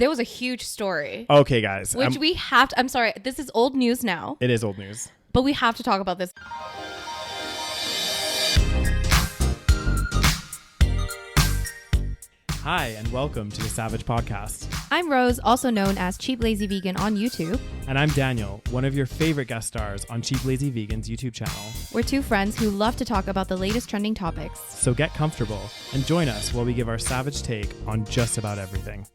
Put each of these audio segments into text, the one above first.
there was a huge story. Okay, guys. Which we have to, I'm sorry, this is old news now. It is old news. But we have to talk about this. Hi, and welcome to the SaVeg podcast. I'm Rose, also known as Cheap Lazy Vegan on YouTube. And I'm Daniel, one of your favorite guest stars on Cheap Lazy Vegan's YouTube channel. We're two friends who love to talk about the latest trending topics. So get comfortable and join us while we give our savage take on just about everything.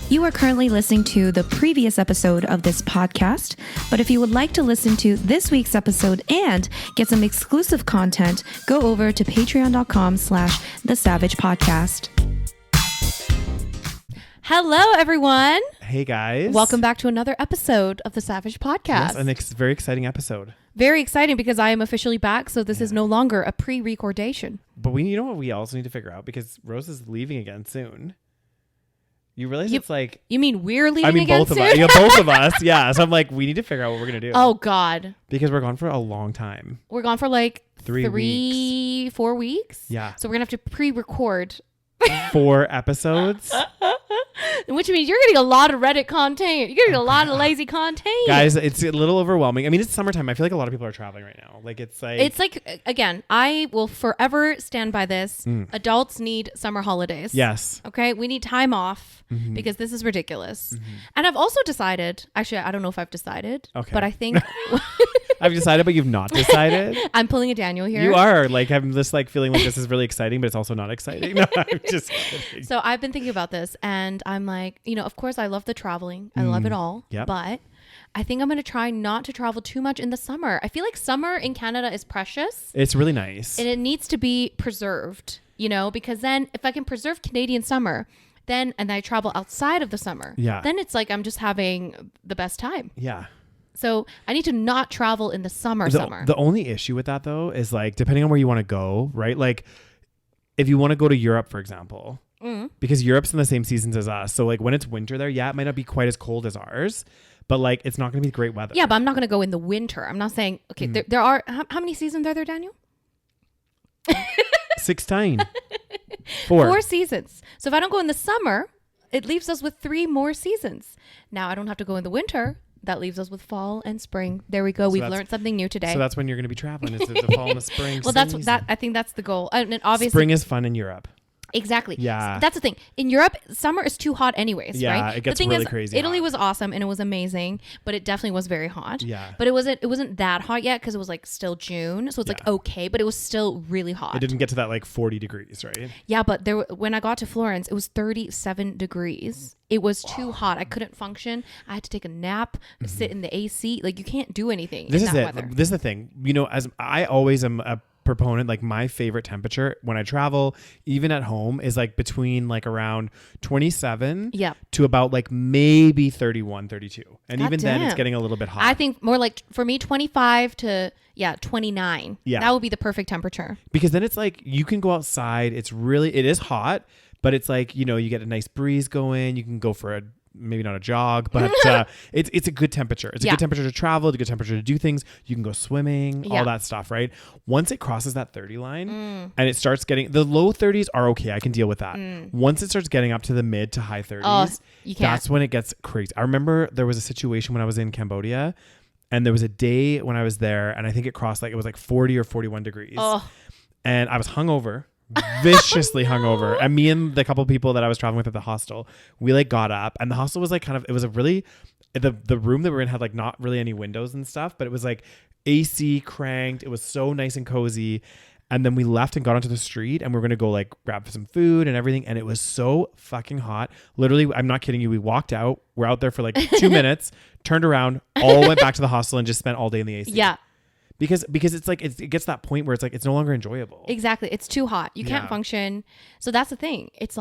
You are currently listening to the previous episode of this podcast, but if you would like to listen to this week's episode and get some exclusive content, go over to patreon.com/thesavagepodcast. Hello, everyone. Hey, guys. Welcome back to another episode of the SaVeg podcast. Yes, a very exciting episode. Very exciting because I am officially back, so this is no longer a pre-recordation. But you know what we also need to figure out? Because Rose is leaving again soon. You realize it's like... You mean we're leaving again both soon? of us. Yeah, both of us. Yeah. So I'm like, we need to figure out what we're going to do. Oh, God. Because we're gone for a long time. We're gone for like 4 weeks. Yeah. So we're going to have to pre-record 4 episodes. Which means you're getting a lot of Reddit content. You're getting a lot of lazy content. Guys, it's a little overwhelming. I mean, it's summertime. I feel like a lot of people are traveling right now. It's like, again, I will forever stand by this. Adults need summer holidays. Yes. Okay. We need time off because this is ridiculous. And I've also decided, actually, I don't know if I've decided, but I think I've decided, but you've not decided. I'm pulling a Daniel here. You are. I'm just feeling like this is really exciting, but it's also not exciting. No, I'm just kidding. So I've been thinking about this and I'm like, of course I love the traveling. I love it all. Yep. But I think I'm going to try not to travel too much in the summer. I feel like summer in Canada is precious. It's really nice. And it needs to be preserved, because then if I can preserve Canadian summer, and I travel outside of the summer, then it's like I'm just having the best time. Yeah. So I need to not travel in the summer. The only issue with that, though, is depending on where you want to go, right? If you want to go to Europe, for example, because Europe's in the same seasons as us. So when it's winter there, it might not be quite as cold as ours, but it's not going to be great weather. Yeah, but I'm not going to go in the winter. I'm not saying, okay, there are, how many seasons are there, Daniel? 16. 4 seasons. So if I don't go in the summer, it leaves us with 3 more seasons. Now I don't have to go in the winter. That leaves us with fall and spring. There we go. We've learned something new today. So that's when you're going to be traveling. It's the fall and the spring. Well, I think that's the goal. And obviously, spring is fun in Europe. Exactly. Yeah. That's the thing. In Europe, summer is too hot anyways, right? Yeah, it gets really crazy. Italy was awesome and it was amazing, but it definitely was very hot. Yeah. But it wasn't that hot yet because it was still June. So it's okay, but it was still really hot. It didn't get to that 40 degrees, right? Yeah, but when I got to Florence, it was 37 degrees. It was too hot. I couldn't function. I had to take a nap, sit in the AC. You can't do anything in that weather. This is the thing. As I always am a proponent, my favorite temperature when I travel, even at home, is between around 27 to about maybe 31, 32. And God even damn. then it's getting a little bit hot. I think more for me 25 to 29. Yeah. That would be the perfect temperature. Because then it's you can go outside. It is hot, but it's you get a nice breeze going. You can go for maybe not a jog, but it's a good temperature. It's a good temperature to travel. It's a good temperature to do things. You can go swimming, all that stuff, right? Once it crosses that 30 line and it starts getting, the low 30s are okay. I can deal with that. Once it starts getting up to the mid to high 30s, that's when it gets crazy. I remember there was a situation when I was in Cambodia and there was a day when I was there and I think it crossed it was 40 or 41 degrees. And I was hungover. Viciously hungover, and me and the couple people that I was traveling with at the hostel, we got up, and the hostel was it was a really, the room that we were in had not really any windows and stuff, but it was AC cranked. It was so nice and cozy. And then we left and got onto the street, and we were gonna go grab some food and everything, and it was so fucking hot. Literally, I'm not kidding you. We walked out. We're out there for 2 minutes, turned around, all went back to the hostel, and just spent all day in the AC. Yeah. Because it's it gets that point where it's no longer enjoyable. Exactly. It's too hot. You can't function. So that's the thing. It's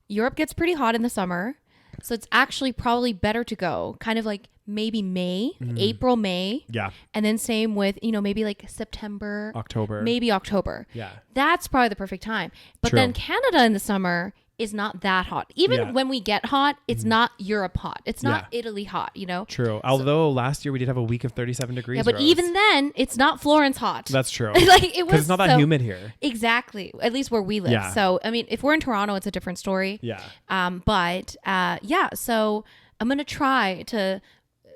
Europe gets pretty hot in the summer. So it's actually probably better to go kind of maybe May, April, May. Yeah. And then same with, maybe September, October. Maybe October. Yeah. That's probably the perfect time. But True. then Canada in the summer is not that hot. Even when we get hot, it's not Europe hot. It's not Italy hot, you know? True. Although last year we did have a week of 37 degrees. Yeah, but even then, it's not Florence hot. That's true. Like, it was it's not that humid here. Exactly. At least where we live. Yeah. So, I mean, if we're in Toronto, it's a different story. Yeah. So I'm going to try to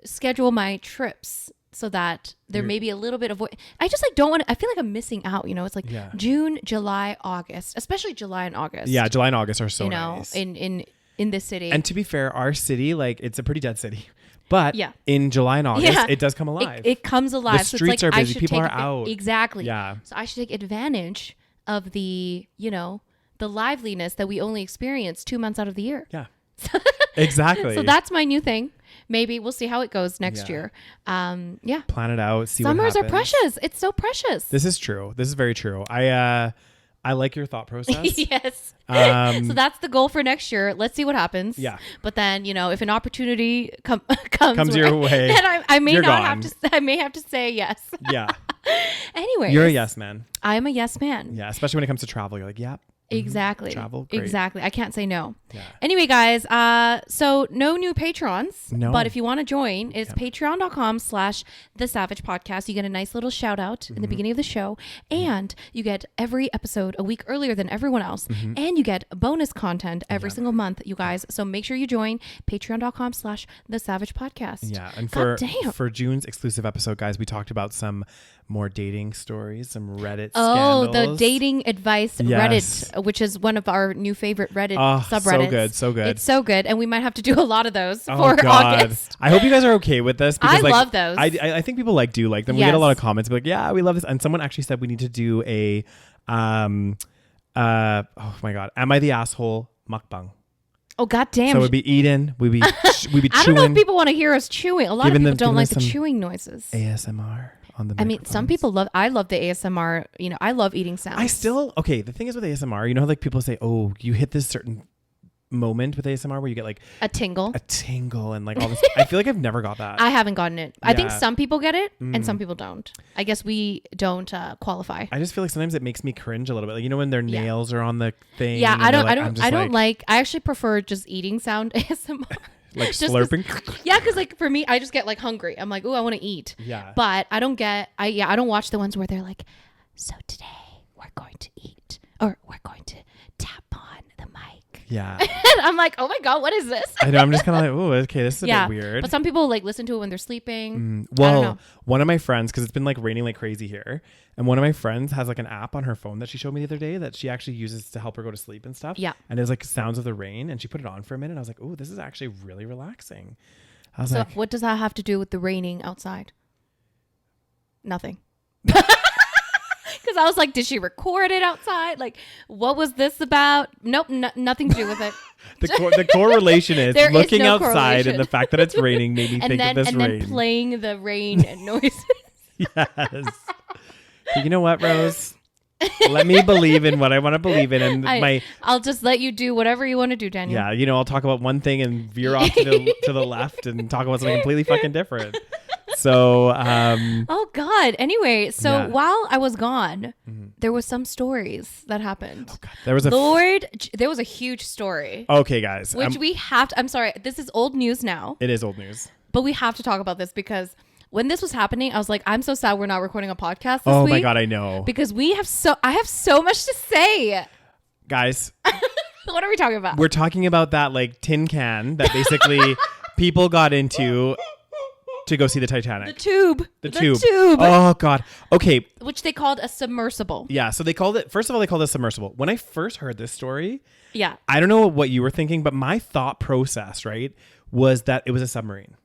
schedule my trips so that there may be a little bit of I just like don't want to, I feel like I'm missing out, you know. It's like June, July, August, especially July and August. Yeah, July and August are so nice. in this city. And to be fair, our city, like, it's a pretty dead city. But in July and August, it does come alive. It comes alive. The streets are busy. People are out. Exactly. Yeah. So I should take advantage of the, you know, the liveliness that we only experience 2 months out of the year. Yeah. Exactly. So that's my new thing. Maybe we'll see how it goes next year. Plan it out. See Summers what happens. are precious. It's so precious. This is true. This is very true. I like your thought process. Yes. So that's the goal for next year. Let's see what happens. Yeah. But then, you know, if an opportunity comes your way, then I may you're not gone. have to. I may have to say yes. Yeah. Anyway, you're a yes man. I am a yes man. Yeah, especially when it comes to travel. You're like, yep. Exactly. Travel. Great. Exactly. I can't say no. Yeah. Anyway, guys, so no new patrons. No. But if you want to join, it's patreon.com/the SaVeg podcast. You get a nice little shout out in the beginning of the show. And you get every episode a week earlier than everyone else. And you get bonus content every single month, you guys. So make sure you join patreon.com/the SaVeg podcast. Yeah. And for June's exclusive episode, guys, we talked about some more dating stories, some Reddit scandals. The dating advice Reddit, which is one of our new favorite Reddit subreddits. So good. It's so good. And we might have to do a lot of those for August. I hope you guys are okay with this. Because, I love those. I think people do like them. We get a lot of comments like, yeah, we love this. And someone actually said we need to do a, oh my God, am I the asshole mukbang? Oh, goddamn. So we'd be eating, we'd be chewing. I don't know if people want to hear us chewing. A lot of people don't like the chewing noises. ASMR. On the I mean, some people I love the ASMR, you know, I love eating sounds. The thing is with ASMR, you know how like people say, oh, you hit this certain moment with ASMR where you get like a tingle and like all this. I feel like I've never got that. I haven't gotten it. I think some people get it and some people don't. I guess we don't qualify. I just feel like sometimes it makes me cringe a little bit. Like, you know, when their nails are on the thing. Yeah, I actually prefer just eating sound ASMR. Like slurping. Yeah, because like for me, I just get like hungry. I'm like, oh, I want to eat. Yeah. But I don't watch the ones where they're like, so today we're going to eat or we're going to tap on the mic. Yeah. And I'm like, oh my God, what is this? I know. I'm just kind of like, oh, okay, this is a bit weird. But some people like listen to it when they're sleeping. Well, one of my friends, because it's been like raining like crazy here, and one of my friends has like an app on her phone that she showed me the other day that she actually uses to help her go to sleep and stuff. Yeah. And it was like sounds of the rain, and she put it on for a minute. And I was like, oh, this is actually really relaxing. I was like, what does that have to do with the raining outside? Nothing. Because I was like, did she record it outside? Like, what was this about? Nope, nothing to do with it. The correlation is looking outside and the fact that it's raining made me think of this rain. And then playing the rain noises. Yes. But you know what, Rose? Let me believe in what I want to believe in. And I'll just let you do whatever you want to do, Daniel. Yeah, you know, I'll talk about one thing and veer off to the left and talk about something completely fucking different. So, oh God. Anyway, so while I was gone, there was some stories that happened. Oh God. There was a huge story. Okay, guys. Which we have to, I'm sorry, this is old news now. It is old news. But we have to talk about this because when this was happening, I was like, I'm so sad we're not recording a podcast this week. Oh my God, I know. Because I have so much to say. Guys. What are we talking about? We're talking about that like tin can that basically people got into to go see the Titanic. The tube. Oh God. Okay. Which they called a submersible. Yeah. So they called it, first of all, they called it a submersible. When I first heard this story, yeah, I don't know what you were thinking, but my thought process, right, was that it was a submarine.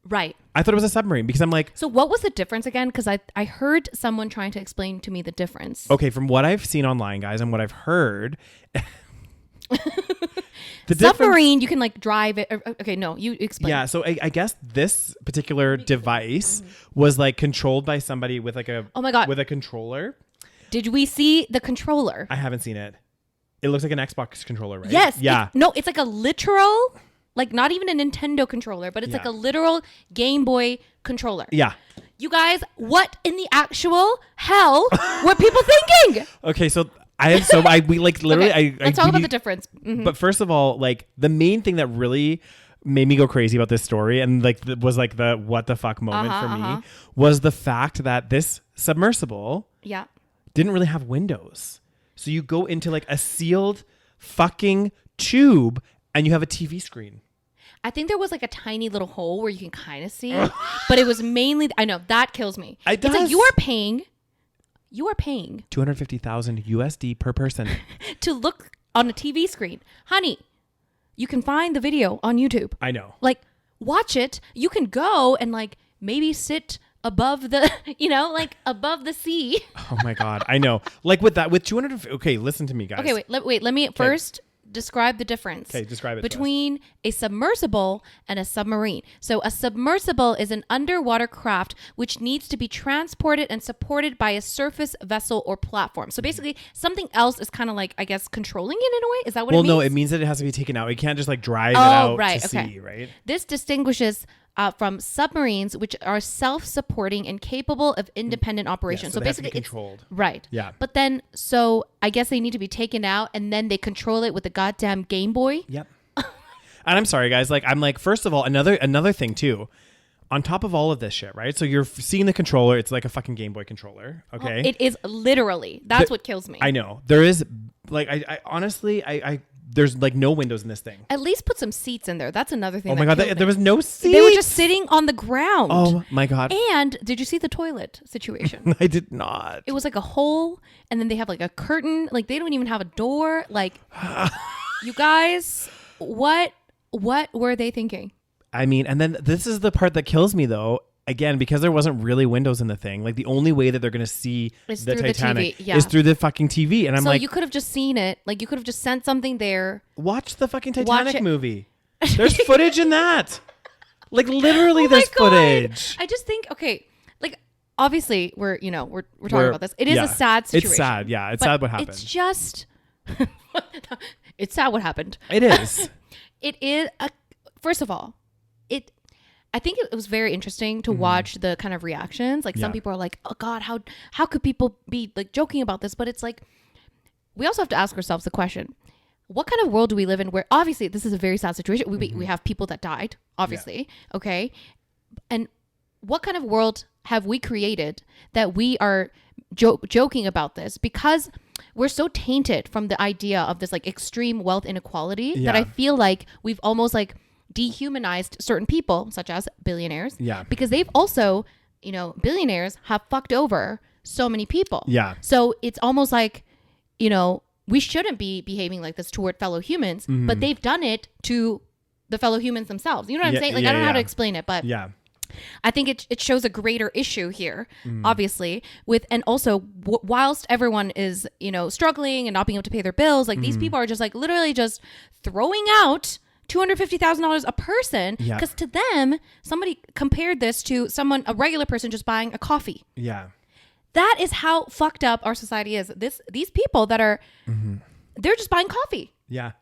Right. I thought it was a submarine because I'm like... So what was the difference again? Because I heard someone trying to explain to me the difference. Okay, from what I've seen online, guys, and what I've heard... submarine, you can like drive it. Okay, no, you explain. Yeah, so I guess this particular device was like controlled by somebody with like a... Oh my God. With a controller. Did we see the controller? I haven't seen it. It looks like an Xbox controller, right? Yes. Yeah. It's like a literal... Like not even a Nintendo controller, but it's like a literal Game Boy controller. Yeah. You guys, what in the actual hell were people thinking? Okay, so we like literally. Okay, let's talk about the difference. Mm-hmm. But first of all, like the main thing that really made me go crazy about this story and like was like the what the fuck moment for me was the fact that this submersible didn't really have windows. So you go into like a sealed fucking tube and you have a TV screen. I think there was like a tiny little hole where you can kind of see, but it was mainly, I know that kills me. It's like you are paying $250,000 USD per person to look on a TV screen. Honey, you can find the video on YouTube. I know. Like, watch it. You can go and like maybe sit above the, like above the sea. Oh my God. I know. Like with 200. Okay, listen to me, guys. Okay, wait. Let me first describe the difference. Okay, describe it between a submersible and a submarine. So a submersible is an underwater craft which needs to be transported and supported by a surface vessel or platform. So basically something else is kind of like, I guess, controlling it in a way. Is that what it means? Well, no, it means that it has to be taken out. You can't just like drive it out to sea, right? This distinguishes from submarines, which are self-supporting and capable of independent operation. Yeah, so basically, it's controlled. Right. Yeah. But then, so I guess they need to be taken out, and then they control it with the goddamn Game Boy. Yep. And I'm sorry, guys. Like, I'm like, first of all, another thing too. On top of all of this shit, right? So you're seeing the controller. It's like a fucking Game Boy controller. Okay. It is literally. That's what kills me. I know. There is like, I honestly, there's like no windows in this thing. At least put some seats in there. That's another thing. Oh my God. There was no seats. They were just sitting on the ground. Oh my God. And did you see the toilet situation? I did not. It was like a hole, and then they have like a curtain. Like they don't even have a door. Like, you guys, what were they thinking? I mean, and then this is the part that kills me though. Again, because there wasn't really windows in the thing, like the only way that they're going to see the Titanic is through the fucking TV. And I'm like, you could have just seen it. Like you could have just sent something there. Watch the fucking Titanic movie. There's footage in that. Like literally there's footage. I just think, okay, like obviously we're talking about this. It is a sad situation. It's sad. Yeah. It's sad what happened. It's just, it's sad what happened. It is. It is. First of all, I think it was very interesting to watch the kind of reactions. Like some people are like, oh God, how could people be like joking about this? But it's like, we also have to ask ourselves the question, what kind of world do we live in where obviously this is a very sad situation. We have people that died, obviously. Yeah. Okay. And what kind of world have we created that we are joking about this? Because we're so tainted from the idea of this like extreme wealth inequality that I feel like we've almost like dehumanized certain people, such as billionaires. Yeah. Because they've also, billionaires have fucked over so many people. Yeah. So it's almost like, we shouldn't be behaving like this toward fellow humans, but they've done it to the fellow humans themselves. You know what I'm saying? Like, I don't know how to explain it, but I think it shows a greater issue here, obviously, and also whilst everyone is, struggling and not being able to pay their bills, like these people are just like literally just throwing out $250,000 a person, because to them, somebody compared this to a regular person just buying a coffee. Yeah. That is how fucked up our society is. These people that are, they're just buying coffee. Yeah.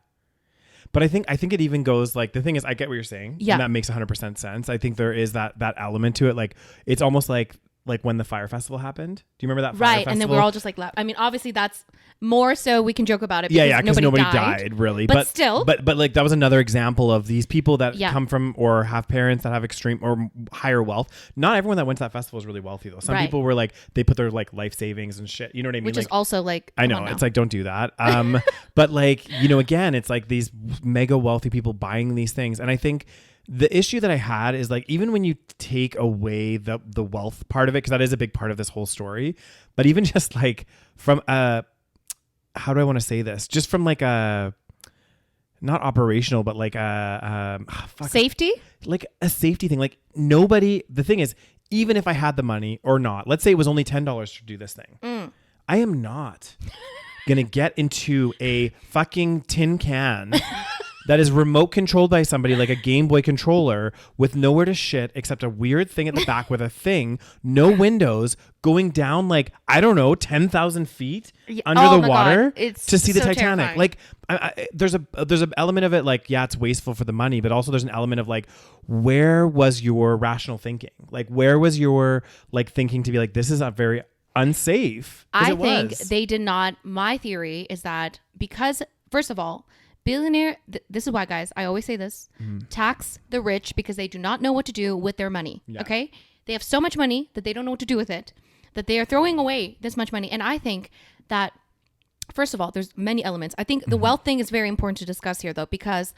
But I think it even goes like, the thing is, I get what you're saying. Yeah. And that makes 100% sense. I think there is that element to it. Like, it's almost like when the Fire Festival happened. Do you remember that Fire Festival? And then we're all just like, I mean, obviously that's more so we can joke about it. Because nobody died really. But still. But like that was another example of these people that come from or have parents that have extreme or higher wealth. Not everyone that went to that festival is really wealthy though. Some people were like, they put their like life savings and shit. You know what I mean? Which is also like, I know. It's like, don't do that. But like, again, it's like these mega wealthy people buying these things. And I think the issue that I had is like, even when you take away the wealth part of it, because that is a big part of this whole story, but even just like from how do I want to say this? Just from like not operational, but like safety? Like a safety thing. Like the thing is, even if I had the money or not, let's say it was only $10 to do this thing. I am not going to get into a fucking tin can that is remote controlled by somebody like a Game Boy controller with nowhere to shit except a weird thing at the back with a thing, no windows, going down like, I don't know, 10,000 feet under the water to see the Titanic. Terrifying. Like there's an element of it like, yeah, it's wasteful for the money, but also there's an element of like, where was your rational thinking? Like, where was your like thinking to be like, this is a very unsafe. I think they did not. My theory is that because, first of all, this is why, guys, I always say this, tax the rich because they do not know what to do with their money. Yeah. Okay. They have so much money that they don't know what to do with it, that they are throwing away this much money. And I think that, first of all, there's many elements. I think the wealth thing is very important to discuss here, though, because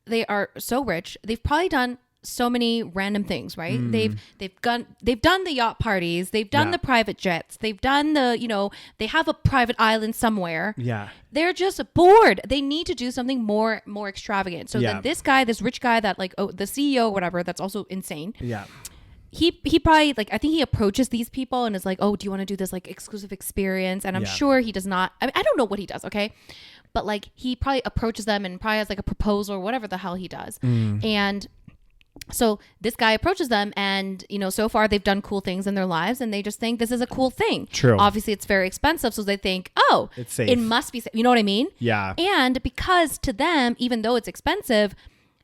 they are so rich, they've probably done so many random things, right? They've done the yacht parties, they've done the private jets, they've done they have a private island somewhere. Yeah. They're just bored. They need to do something more extravagant. So then this rich guy that the CEO or whatever, that's also insane. Yeah. He probably I think he approaches these people and is like, oh, do you want to do this exclusive experience? And I'm sure he does not. I mean, I don't know what he does. Okay. But he probably approaches them and probably has a proposal or whatever the hell he does. And so this guy approaches them and, so far they've done cool things in their lives and they just think this is a cool thing. True. Obviously it's very expensive. So they think, oh, it's safe. It must be safe. You know what I mean? Yeah. And because to them, even though it's expensive,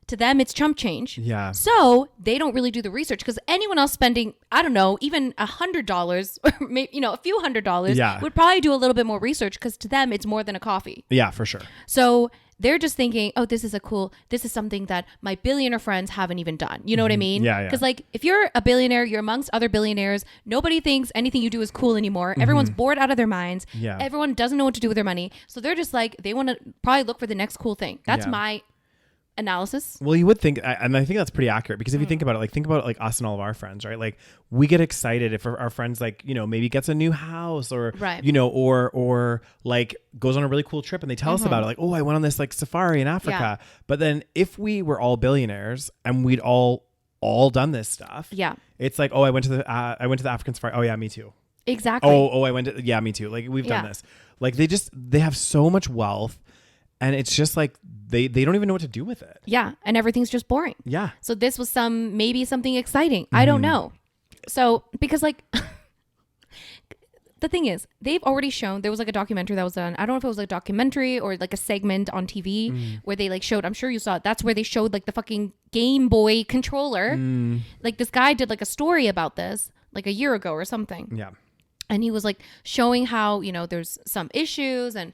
to them it's chump change. Yeah. So they don't really do the research because anyone else spending, I don't know, even $100 or maybe, a few $100 would probably do a little bit more research because to them it's more than a coffee. Yeah, for sure. So they're just thinking, oh, this is something that my billionaire friends haven't even done. You know what I mean? Yeah. Because if you're a billionaire, you're amongst other billionaires. Nobody thinks anything you do is cool anymore. Everyone's bored out of their minds. Yeah. Everyone doesn't know what to do with their money. So they're just they want to probably look for the next cool thing. That's my analysis. Well, you would think, and I think that's pretty accurate because if you think about it, think about us and all of our friends, right? We get excited if our friends maybe gets a new house or or goes on a really cool trip and they tell us about it, oh, I went on this safari in Africa. But then if we were all billionaires and we'd all done this stuff, it's oh, I went to the African safari. Oh yeah, me too. Exactly. Oh, I went to me too. We've done this. They have so much wealth. And it's just they don't even know what to do with it. Yeah. And everything's just boring. Yeah. So this was maybe something exciting. I don't know. So because the thing is, they've already shown, there was a documentary that was done. I don't know if it was a documentary or a segment on TV where they showed, I'm sure you saw it. That's where they showed the fucking Game Boy controller. This guy did a story about this a year ago or something. Yeah. And he was showing how, there's some issues and,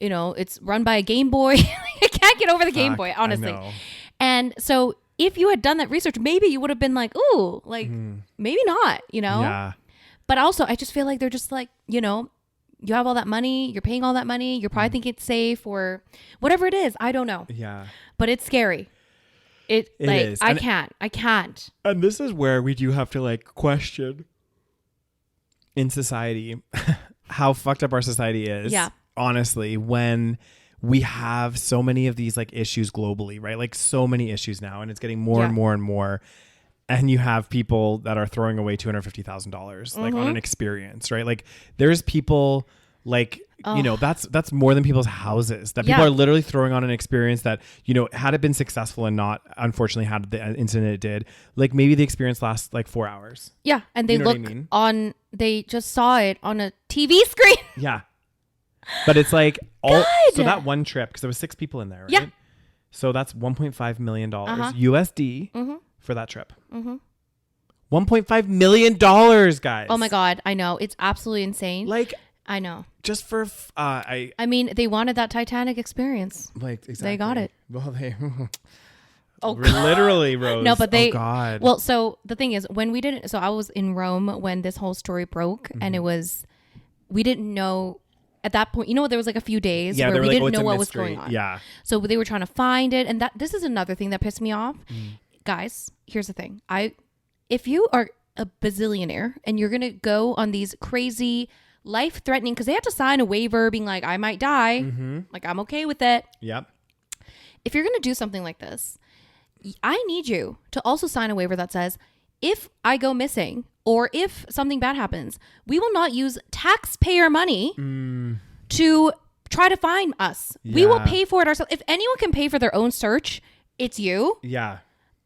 it's run by a Game Boy. I can't get over the Game Boy, honestly. And so if you had done that research, maybe you would have been ooh, maybe not, Yeah. But also, I just feel they're just you have all that money, you're paying all that money, you're probably thinking it's safe or whatever it is. I don't know. Yeah. But it's scary. It is. I can't. And this is where we do have to question in society how fucked up our society is. Yeah. Honestly, when we have so many of these issues globally, right? So many issues now, and it's getting more and more and more. And you have people that are throwing away $250,000 on an experience, right? There's people that's more than people's houses that people are literally throwing on an experience that, had it been successful and not, unfortunately, had the incident it did, maybe the experience lasts 4 hours. Yeah. And they they just saw it on a TV screen. Yeah. But it's so that one trip, because there was 6 people in there, right? Yeah. So that's $1.5 million USD for that trip. $1.5 million, guys. Oh my God. I know. It's absolutely insane. I know. Just for, I mean, they wanted that Titanic experience. Exactly. They got it. Well, they... literally, Rose. No, but they... Oh, God. Well, so the thing is, when we didn't... So I was in Rome when this whole story broke, and it was... We didn't know... At that point, there was a few days where we didn't know what was going on. Yeah. So they were trying to find it. And this is another thing that pissed me off. Guys, here's the thing. If you are a bazillionaire and you're going to go on these crazy life-threatening, because they have to sign a waiver being I might die. I'm okay with it. Yep. If you're going to do something like this, I need you to also sign a waiver that says, if I go missing or if something bad happens, we will not use taxpayer money to try to find us. Yeah. We will pay for it ourselves. If anyone can pay for their own search, it's you. Yeah.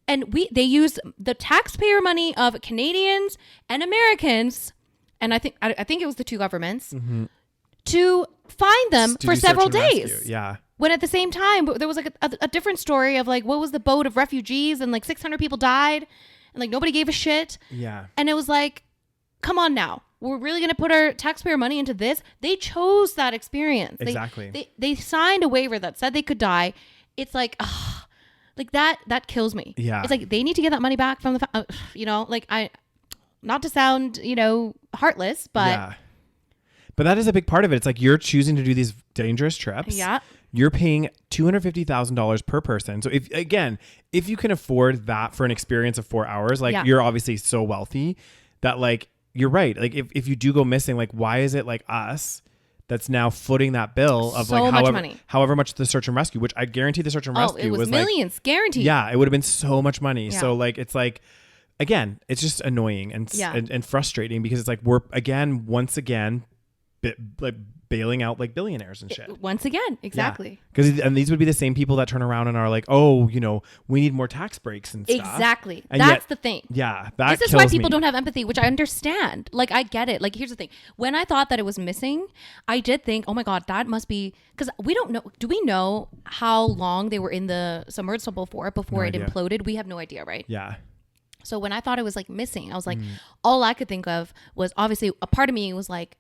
And they use the taxpayer money of Canadians and Americans, and I think it was the two governments, to find them for several days. Rescue. Yeah. When at the same time, there was a different story of what was the boat of refugees and 600 people died and nobody gave a shit. Yeah. And it was come on now. we're really going to put our taxpayer money into this. They chose that experience. Exactly. They signed a waiver that said they could die. It's like, like that kills me. Yeah. It's like they need to get that money back from the, like not to sound, heartless, but. Yeah. But that is a big part of it. It's like you're choosing to do these dangerous trips. Yeah. You're paying $250,000 per person. So if you can afford that for an experience of 4 hours, like you're obviously so wealthy that like, you're right. Like if you do go missing, like why is it like us that's now footing that bill of so like however much the search and rescue, which I guarantee the search and rescue was millions, like, guaranteed. Yeah, it would have been so much money. Yeah. So like it's like, again, it's just annoying and frustrating because it's like we're once again like bailing out like billionaires and shit. Once again, exactly. Because and these would be the same people that turn around and are like, oh, we need more tax breaks and stuff. Exactly. And That's the thing. Yeah, this is why people don't have empathy, which I understand. Like I get it. Like here's the thing: when I thought that it was missing, I did think, oh my god, that must be because we don't know. Do we know how long they were in the submersible for before it imploded? We have no idea, right? Yeah. So when I thought it was like missing, I was like, all I could think of was obviously a part of me was like,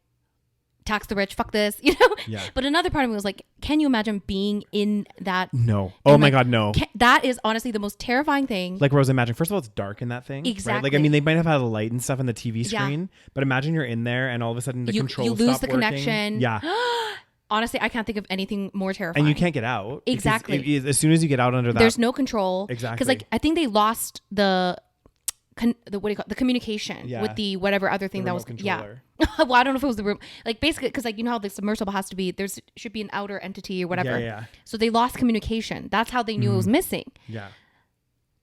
tax the rich, fuck this, Yeah. But another part of me was like, can you imagine being in that? No. Oh my God, no. That is honestly the most terrifying thing. Like Rose, imagine, first of all, it's dark in that thing. Exactly. Right? Like, I mean, they might have had a light and stuff on the TV screen, but imagine you're in there and all of a sudden the controls you lose stop the working. connection. Yeah. Honestly, I can't think of anything more terrifying. And you can't get out. Exactly. As soon as you get out under that. There's no control. Exactly. Because like, I think they lost the what do you call it? The communication with the whatever other thing that was controller. Well, I don't know if it was the room, like basically because like how the submersible has to be, should be an outer entity or whatever. Yeah. So they lost communication. That's how they knew it was missing. Yeah.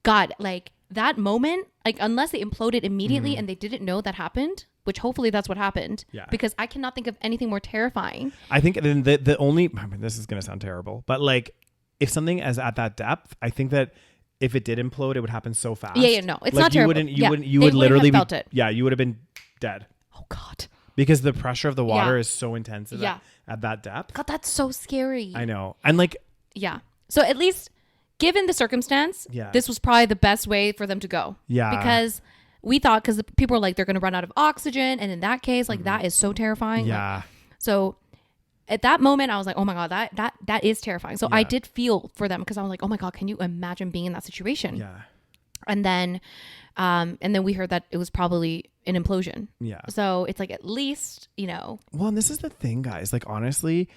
God, like that moment, like unless they imploded immediately and they didn't know that happened, which hopefully that's what happened. Yeah. Because I cannot think of anything more terrifying. I think then the only, I mean, this is gonna sound terrible, but like if something is at that depth, I think that if it did implode, it would happen so fast. Yeah, no, it's like not terrible. You would literally felt it. Yeah, you would have been dead. Oh God. Because the pressure of the water is so intense at that depth. God, that's so scary. I know. And like, yeah. So at least given the circumstance, this was probably the best way for them to go. Yeah. Because we thought, because people were like, they're going to run out of oxygen. And in that case, like that is so terrifying. Yeah. Like, so at that moment, I was like, oh my God, that is terrifying. So I did feel for them because I was like, oh my God, can you imagine being in that situation? Yeah. And then we heard that it was probably an implosion. Yeah. So it's like, at least, Well, and this is the thing, guys. Like, honestly,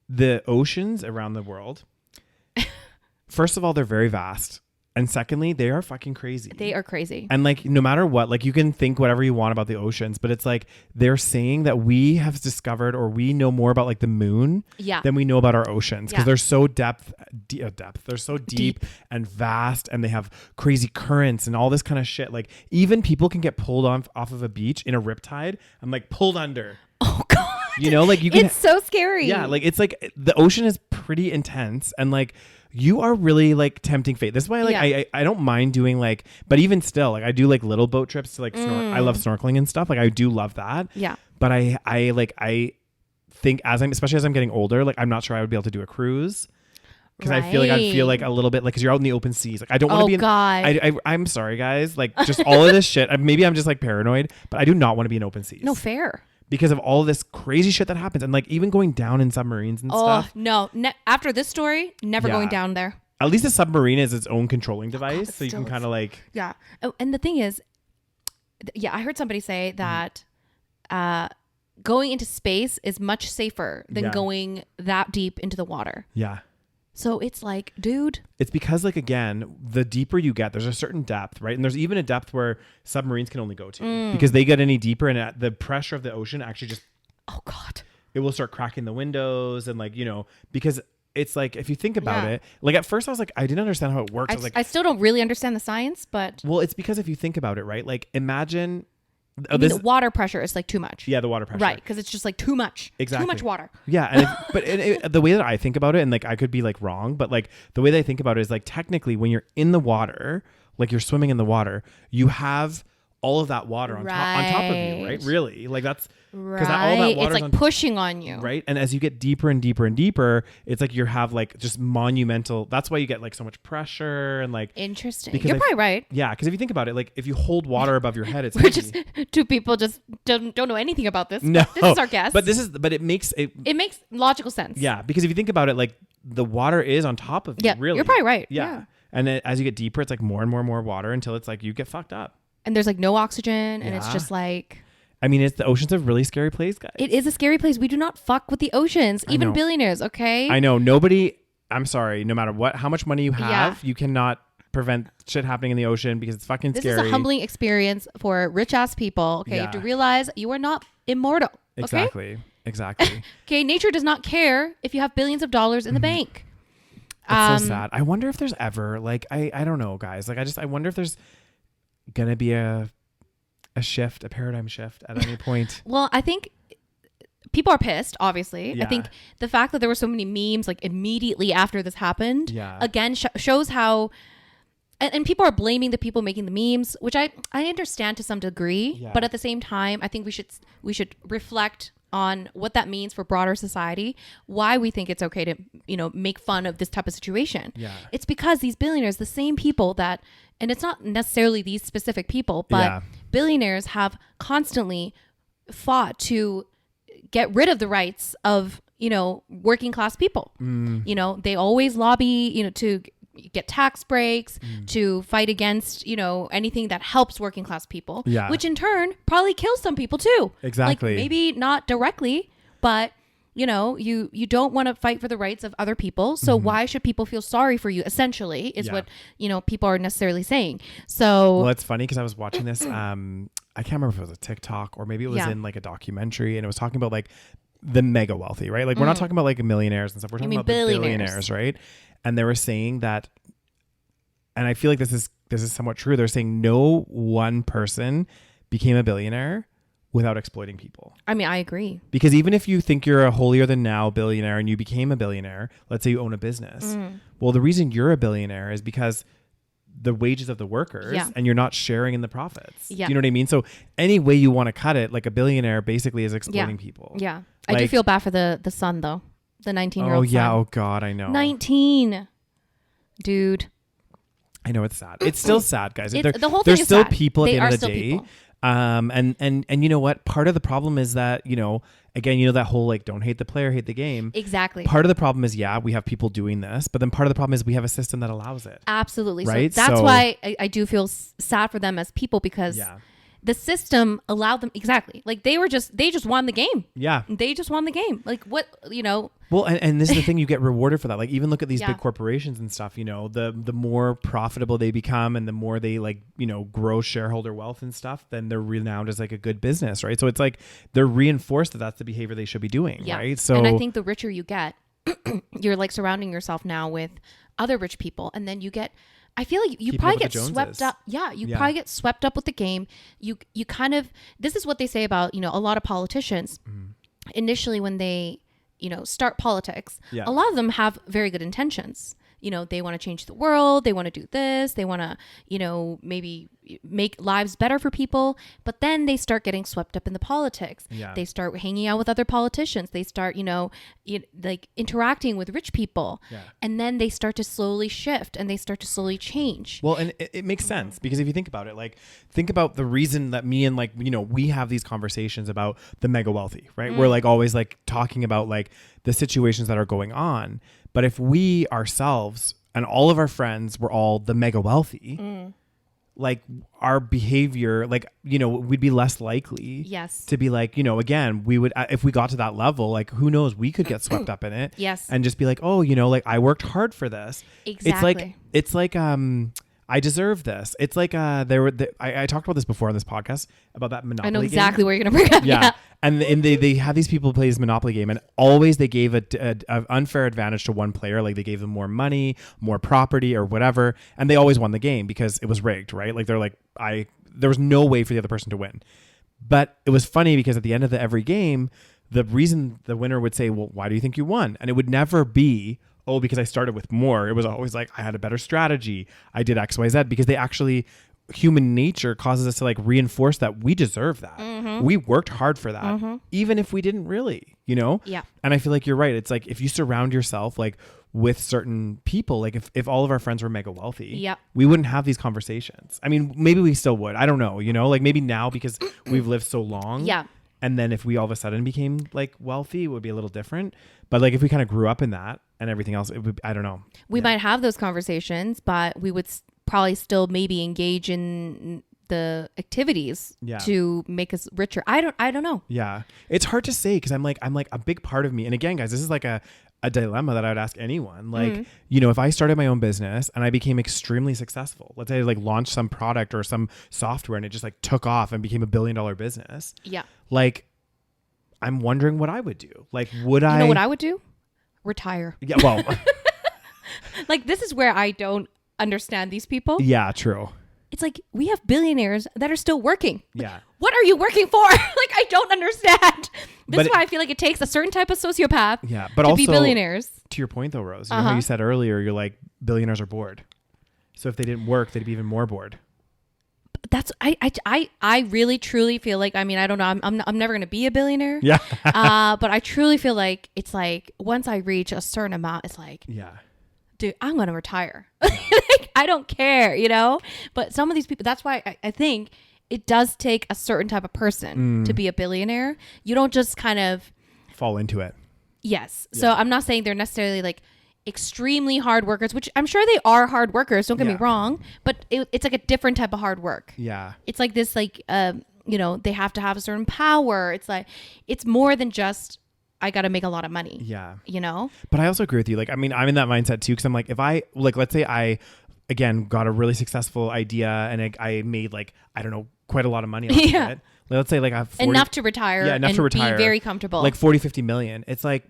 the oceans around the world, first of all, they're very vast. And secondly, they are fucking crazy. They are crazy. And like, no matter what, like you can think whatever you want about the oceans, but it's like they're saying that we have discovered or we know more about like the moon than we know about our oceans because they're so they're so deep and vast and they have crazy currents and all this kind of shit. Like even people can get pulled off of a beach in a riptide. I'm like pulled under. Oh God. Like you can. It's so scary. Yeah. Like it's like the ocean is pretty intense and like you are really like tempting fate. This is why like I don't mind doing like, but even still, like I do like little boat trips to like I love snorkeling and stuff. Like I do love that. Yeah. But I think especially as I'm getting older, like I'm not sure I would be able to do a cruise. Because I feel like a little bit like because you're out in the open seas. Like I don't want to be. God. I'm sorry, guys. Like just all of this shit. Maybe I'm just like paranoid, but I do not want to be in open seas. No, fair. Because of all this crazy shit that happens and like even going down in submarines and stuff. No. After this story, never going down there. At least a submarine is its own controlling device. God, so you can kind of like. Yeah. Oh, and the thing is, I heard somebody say that going into space is much safer than going that deep into the water. Yeah. So it's like, dude. It's because like, again, the deeper you get, there's a certain depth, right? And there's even a depth where submarines can only go to because they get any deeper and the pressure of the ocean actually just. Oh God. It will start cracking the windows and like, because it's like, if you think about it, like at first I was like, I didn't understand how it works. I was like, I still don't really understand the science, but. Well, it's because if you think about it, right? Like imagine. The water pressure is like too much. Yeah, the water pressure. Right, because it's just like too much. Exactly. Too much water. Yeah, and the way that I think about it, and like I could be like wrong, but like the way that I think about it is like technically when you're in the water, like you're swimming in the water, you have all of that water on top of you, right? Really, like that's because all that water it's like pushing on you, right? And as you get deeper and deeper and deeper, it's like you have like just monumental. That's why you get like so much pressure and like interesting. You're probably right. Yeah, because if you think about it, like if you hold water above your head, it's we're just two people just don't know anything about this. No, this is our guess. But it makes it makes logical sense. Yeah, because if you think about it, like the water is on top of you. Yeah, really, you're probably right. Yeah. And then as you get deeper, it's like more and more water until it's like you get fucked up. And there's like no oxygen, and it's just like. I mean, the ocean's a really scary place, guys. It is a scary place. We do not fuck with the oceans, even billionaires. Okay. I know I'm sorry. No matter how much money you have, you cannot prevent shit happening in the ocean because it's fucking scary. This is a humbling experience for rich ass people. Okay, you have to realize you are not immortal. Okay? Exactly. Okay, nature does not care if you have billions of dollars in the bank. It's so sad. I wonder if there's ever like I don't know, guys. Like I wonder if there's gonna be a paradigm shift at any point. Well, I think people are pissed, obviously. I think the fact that there were so many memes like immediately after this happened, again, shows how, and people are blaming the people making the memes, which I understand to some degree, but at the same time, I think we should reflect on what that means for broader society, why we think it's okay to, make fun of this type of situation. Yeah. It's because these billionaires, the same people that, and it's not necessarily these specific people, but billionaires have constantly fought to get rid of the rights of, working class people. They always lobby, to get tax breaks, to fight against, anything that helps working class people, which in turn probably kills some people too. Exactly. Like maybe not directly, but you don't want to fight for the rights of other people. So why should people feel sorry for you? Essentially is what, people are necessarily saying. So, well, it's funny because I was watching this, I can't remember if it was a TikTok or maybe it was in like a documentary, and it was talking about like the mega wealthy, right? Like we're not talking about like millionaires and stuff. We're talking about the billionaires, right? And they were saying that, and I feel like this is somewhat true. They're saying no one person became a billionaire without exploiting people. I mean, I agree. Because even if you think you're a holier than thou billionaire and you became a billionaire, let's say you own a business. Well, the reason you're a billionaire is because the wages of the workers and you're not sharing in the profits. Yeah. You know what I mean? So any way you want to cut it, like a billionaire basically is exploiting people. Yeah. Like, I do feel bad for the son though. The 19-year-old son. Oh yeah. son. Oh God, I know. 19. Dude. I know it's sad. It's still sad, guys. The whole thing there's is still sad. people at the end of the day. People. And you know what? Part of the problem is that, again, that whole like don't hate the player, hate the game. Exactly. Part of the problem is, we have people doing this, but then part of the problem is we have a system that allows it. Absolutely. Right? So that's why I do feel sad for them as people, because the system allowed them. Exactly. Like they just won the game. Yeah. They just won the game. Like what, Well, and this is the thing, you get rewarded for that. Like even look at these big corporations and stuff, the more profitable they become and the more they like, grow shareholder wealth and stuff, then they're renowned as like a good business, right? So it's like they're reinforced that that's the behavior they should be doing, right? So, and I think the richer you get, you're like surrounding yourself now with other rich people, and then I feel like you probably get swept up. Yeah, you probably get swept up with the game. You kind of, this is what they say about, a lot of politicians initially when they, start politics. A lot of them have very good intentions. They want to change the world. They want to do this. They want to, maybe make lives better for people. But then they start getting swept up in the politics. They start hanging out with other politicians. They start, like interacting with rich people. And then they start to slowly shift and they start to slowly change. Well, and it makes sense because if you think about it, like think about the reason that me and like, we have these conversations about the mega wealthy, right? We're like always like talking about like the situations that are going on. But if we ourselves and all of our friends were all the mega wealthy, like our behavior, like, we'd be less likely to be like, again, we would, if we got to that level, like, who knows, we could get swept up in it and just be like, oh, like I worked hard for this. Exactly. It's like, I deserve this. It's like I talked about this before on this podcast about that Monopoly game. I know exactly where you're gonna bring up. Yeah. And they have these people play this Monopoly game, and always they gave a unfair advantage to one player. Like they gave them more money, more property, or whatever, and they always won the game because it was rigged, right? Like they're like there was no way for the other person to win. But it was funny because at the end of every game, the reason the winner would say, "Well, why do you think you won?" And it would never be, oh, because I started with more. It was always like, I had a better strategy. I did X, Y, Z, because they actually human nature causes us to like reinforce that we deserve that. We worked hard for that, even if we didn't really, you know? Yeah. And I feel like you're right. It's like if you surround yourself like with certain people, like if all of our friends were mega wealthy, we wouldn't have these conversations. I mean, maybe we still would. I don't know, you know, like maybe now because we've lived so long. Yeah. And then if we all of a sudden became like wealthy, it would be a little different. But like if we kind of grew up in that and everything else, it would, I don't know. We might have those conversations, but we would probably still maybe engage in the activities to make us richer. I don't know. Yeah. It's hard to say because I'm like a big part of me. And again, guys, this is like a dilemma that I would ask anyone. Like, you know, if I started my own business and I became extremely successful, let's say I like launched some product or some software and it just like took off and became $1 billion business. Yeah. Like, I'm wondering what I would do. Like, would You know what I would do? Retire. Yeah, well. Like, this is where I don't understand these people. Yeah, true. It's like we have billionaires that are still working. Yeah. What are you working for? Like, I don't understand. This is why I feel like it takes a certain type of sociopath to be billionaires. To your point though, Rose, you know how you said earlier, you're like, billionaires are bored. So if they didn't work, they'd be even more bored. That's I really truly feel like, I mean, I don't know, I'm never gonna be a billionaire. Yeah. But I truly feel like it's like once I reach a certain amount, it's like, dude, I'm gonna retire. Like, I don't care, you know. But some of these people, that's why I think it does take a certain type of person to be a billionaire. You don't just kind of fall into it. Yes. Yeah. So I'm not saying they're necessarily like extremely hard workers, which I'm sure they are hard workers. Don't get me wrong, but it's like a different type of hard work. Yeah. It's like this, like, you know, they have to have a certain power. It's like, it's more than just, I got to make a lot of money. Yeah. You know? But I also agree with you. Like, I mean, I'm in that mindset too. Cause I'm like, if I like, let's say I, again, got a really successful idea and I made like, I don't know, quite a lot of money off of it. Let's say like I have 40, enough to retire. Yeah, enough and to retire. Be very comfortable. Like 40-50 million. It's like,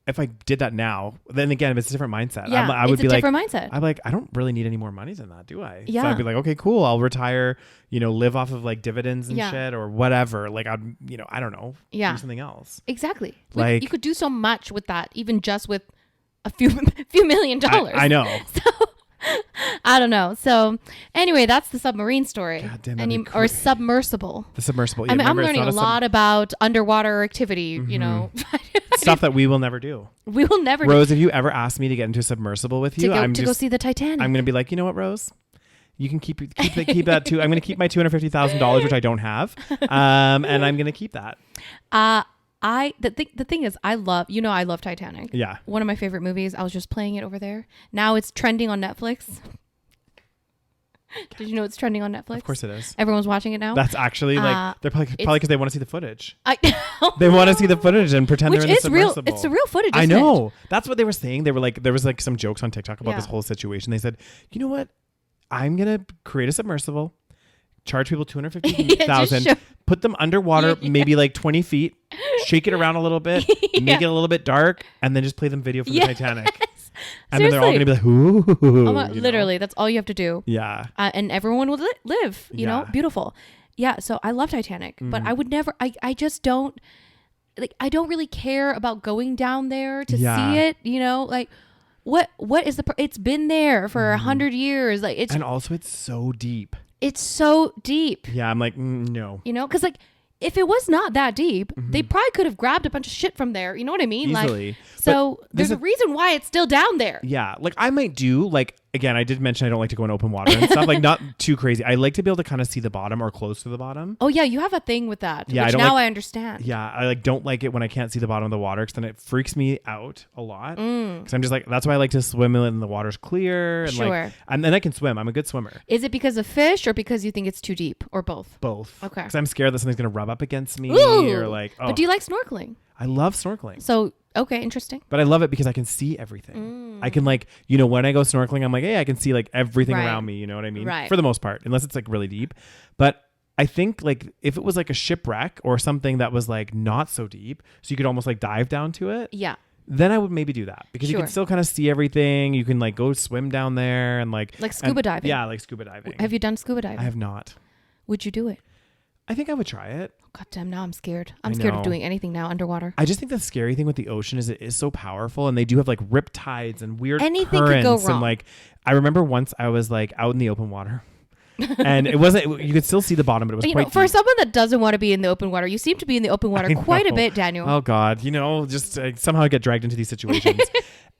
if I did that now, then again, it's a different mindset. Yeah, I would it's be a different mindset. I'm like, I don't really need any more money than that, do I? Yeah. So I'd be like, okay, cool. I'll retire, you know, live off of like dividends and shit or whatever. Like I'd, you know, I don't know. Yeah. Do something else. Exactly. Like you could do so much with that, even just with a few $1 million. I know. So I don't know. So anyway, that's the submarine story. God damn, or submersible. The submersible. Yeah, I mean, I'm learning a lot about underwater activity, you know. Stuff that we will never do. We will never Rose, if you ever ask me to get into a submersible with you, to go see the Titanic. I'm going to be like, you know what, Rose? You can keep that too. I'm going to keep my $250,000, which I don't have. And I'm going to keep that. The thing is, I love Titanic. Yeah. One of my favorite movies. I was just playing it over there. Now it's trending on Netflix. Did you know it's trending on Netflix? Of course it is. Everyone's watching it now. That's actually like they're probably because they want to see the footage. They want to see the footage and pretend they're in a submersible. It's the real footage. I know. That's what they were saying. They were like, there was like some jokes on TikTok about this whole situation. They said, you know what? I'm gonna create a submersible, charge people $250,000, put them underwater, maybe like 20 feet, shake it around a little bit, make it a little bit dark, and then just play them video from the Titanic. And then they're all going to be like, ooh. Literally, that's all you have to do. Yeah. And everyone will live, you know, beautiful. Yeah. So I love Titanic, but I would never, I just don't, like, I don't really care about going down there to see it, you know, like, what is it's been there for 100 years. Like and also it's so deep. It's so deep. Yeah. I'm like, no. You know, because like, if it was not that deep, they probably could have grabbed a bunch of shit from there. You know what I mean? Easily. Like, so there's a reason why it's still down there. Yeah. Like I might do, like, again, I did mention I don't like to go in open water and stuff, like not too crazy. I like to be able to kind of see the bottom or close to the bottom. Oh yeah, you have a thing with that. Yeah, which I understand. Yeah, I like don't like it when I can't see the bottom of the water because then it freaks me out a lot. Because I'm just like, that's why I like to swim when the water's clear and like, and then I can swim. I'm a good swimmer. Is it because of fish or because you think it's too deep or both? Both. Okay. Because I'm scared that something's gonna rub up against me or like. Oh. But do you like snorkeling? I love snorkeling. So. Okay, interesting. But I love it because I can see everything. I can like, you know, when I go snorkeling, I'm like, hey, I can see like everything around me. You know what I mean? Right. For the most part, unless it's like really deep. But I think like if it was like a shipwreck or something that was like not so deep, so you could almost like dive down to it. Yeah. Then I would maybe do that because you can still kind of see everything. You can like go swim down there and like scuba diving. Yeah, like scuba diving. Have you done scuba diving? I have not. Would you do it? I think I would try it. God damn, now I'm scared. I'm scared of doing anything now underwater. I just think the scary thing with the ocean is it is so powerful and they do have like rip tides and weird anything currents. Could go wrong. And like, I remember once I was like out in the open water And it wasn't, you could still see the bottom, but it was quite for deep. someone that doesn't want to be in the open water, you seem to be in the open water quite a bit, Daniel. Oh God, just somehow I get dragged into these situations.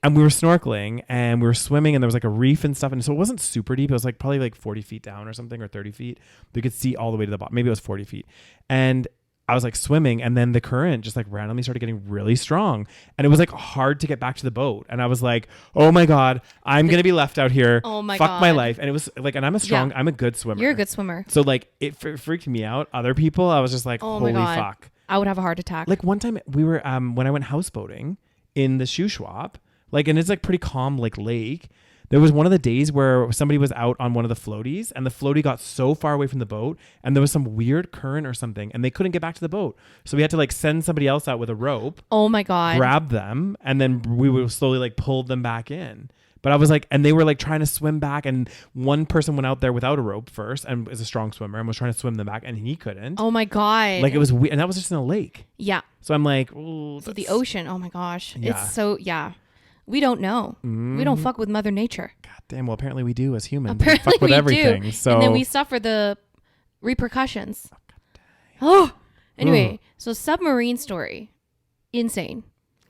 And we were snorkeling and we were swimming and there was like a reef and stuff. And so it wasn't super deep. It was like probably like 40 feet down or something, or 30 feet. But you could see all the way to the bottom. Maybe it was 40 feet. And I was like swimming, and then the current just like randomly started getting really strong, and it was like hard to get back to the boat. And I was like, oh my God, I'm going to be left out here. Oh my Fuck God. my life. And it was like, and I'm a good swimmer. You're a good swimmer. So like it freaked me out. Other people, I was just like, Oh holy my God. fuck. I would have a heart attack. Like one time we were, when I went houseboating in the Shuswap, like, and it's like pretty calm, like lake. There was one of the days where somebody was out on one of the floaties, and the floaty got so far away from the boat, and there was some weird current or something, and they couldn't get back to the boat. So we had to like send somebody else out with a rope, oh my God. grab them, and then we would slowly like pull them back in. But I was like, and they were like trying to swim back, and one person went out there without a rope first and is a strong swimmer and was trying to swim them back, and he couldn't. Oh my God. Like it was weird, and that was just in a lake. Yeah. So I'm like, ooh, So the ocean. Oh my gosh. Yeah. It's so, yeah. We don't know. We don't fuck with Mother Nature. God damn. Well, apparently we do as humans. Apparently we fuck with we everything. do. So And then we suffer the repercussions. Oh. Anyway, so submarine story. Insane.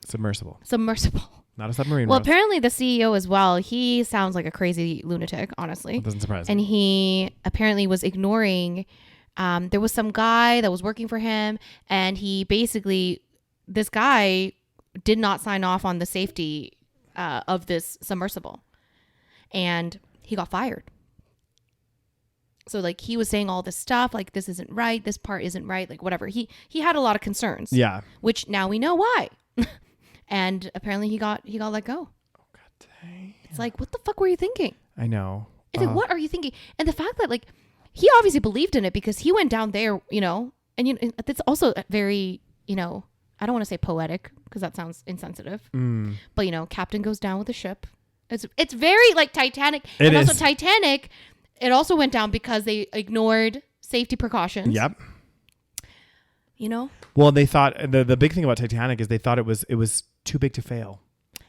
submersible, Submersible. not a submarine. Well, Rose. apparently the CEO as well, he sounds like a crazy lunatic, honestly. That doesn't surprise And me. he apparently was ignoring, there was some guy that was working for him, and he basically, this guy did not sign off on the safety of this submersible, and he got fired. So like he was saying all this stuff, like this isn't right, this part isn't right, like whatever. He had a lot of concerns. Yeah. Which now we know why. And apparently he got let go. Oh God dang. It's like, what the fuck were you thinking? I know. It's like, what are you thinking? And the fact that like he obviously believed in it because he went down there, and it's also very, I don't want to say poetic because that sounds insensitive, but captain goes down with the ship. It's very like Titanic. It and is. also Titanic, it also went down because they ignored safety precautions. Yep. Well, they thought the big thing about Titanic is they thought it was too big to fail.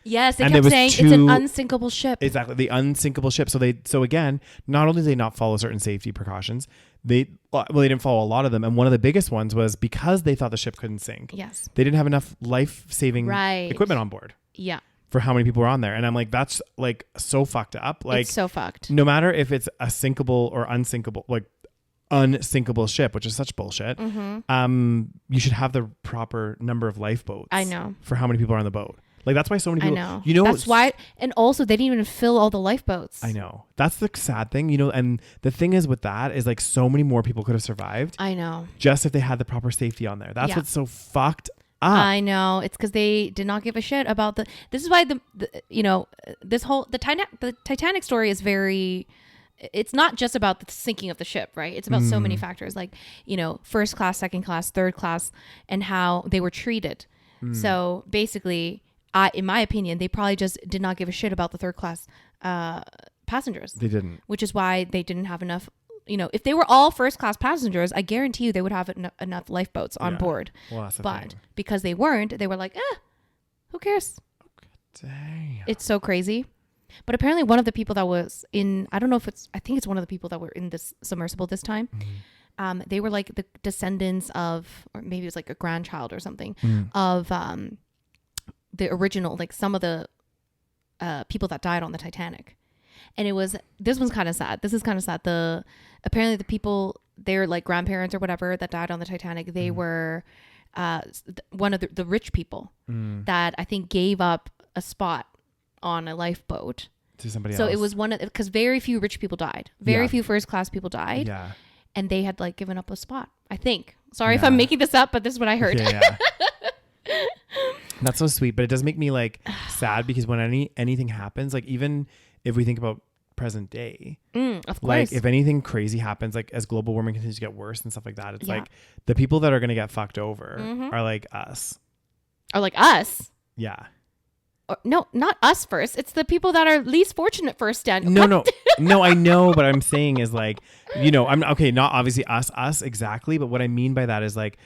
Yes, they And kept it was saying it's an unsinkable ship. Exactly, the unsinkable ship. So again, not only did they not follow certain safety precautions, they didn't follow a lot of them. And one of the biggest ones was because they thought the ship couldn't sink. Yes. They didn't have enough life-saving Right. equipment on board. Yeah. For how many people were on there. And I'm like, that's like so fucked up. Like It's so fucked. no matter if it's a sinkable or unsinkable, like unsinkable ship, which is such bullshit. You should have the proper number of lifeboats. I know. For how many people are on the boat. Like that's why so many people. I know. That's why, and also they didn't even fill all the lifeboats. I know. That's the sad thing, and the thing is with that is like so many more people could have survived. I know. Just if they had the proper safety on there. That's Yeah. what's so fucked up. I know. It's because they did not give a shit about this is why this whole the Titanic story is very. It's not just about the sinking of the ship, right? It's about so many factors, like first class, second class, third class, and how they were treated. So basically, in my opinion, they probably just did not give a shit about the third class passengers. They didn't. Which is why they didn't have enough. If they were all first class passengers, I guarantee you they would have enough lifeboats on board. Well, that's the But thing. because they weren't, they were like, who cares? Dang. It's so crazy. But apparently one of the people that was in, I don't know if I think it's one of the people that were in this submersible this time. They were like the descendants of, or maybe it was like a grandchild or something of the original, like some of the people that died on the Titanic. And this one's kind of sad. This is kind of sad. Apparently the people, their like grandparents or whatever that died on the Titanic, they were one of the rich people that I think gave up a spot on a lifeboat To somebody so else. it was because very few rich people died, very Yeah. few first class people died, Yeah. and they had like given up a spot, I think. Sorry if I'm making this up, but this is what I heard. Yeah. That's so sweet, but it does make me like sad because when anything happens, like even if we think about present day, Of course. like if anything crazy happens, like as global warming continues to get worse and stuff like that, it's Yeah. like the people that are going to get fucked over are like us. Or like us. Yeah. Or, no, not us first. It's the people that are least fortunate first, Daniel. No, I know. But I'm saying is like, I'm okay. Not obviously us exactly. But what I mean by that is like,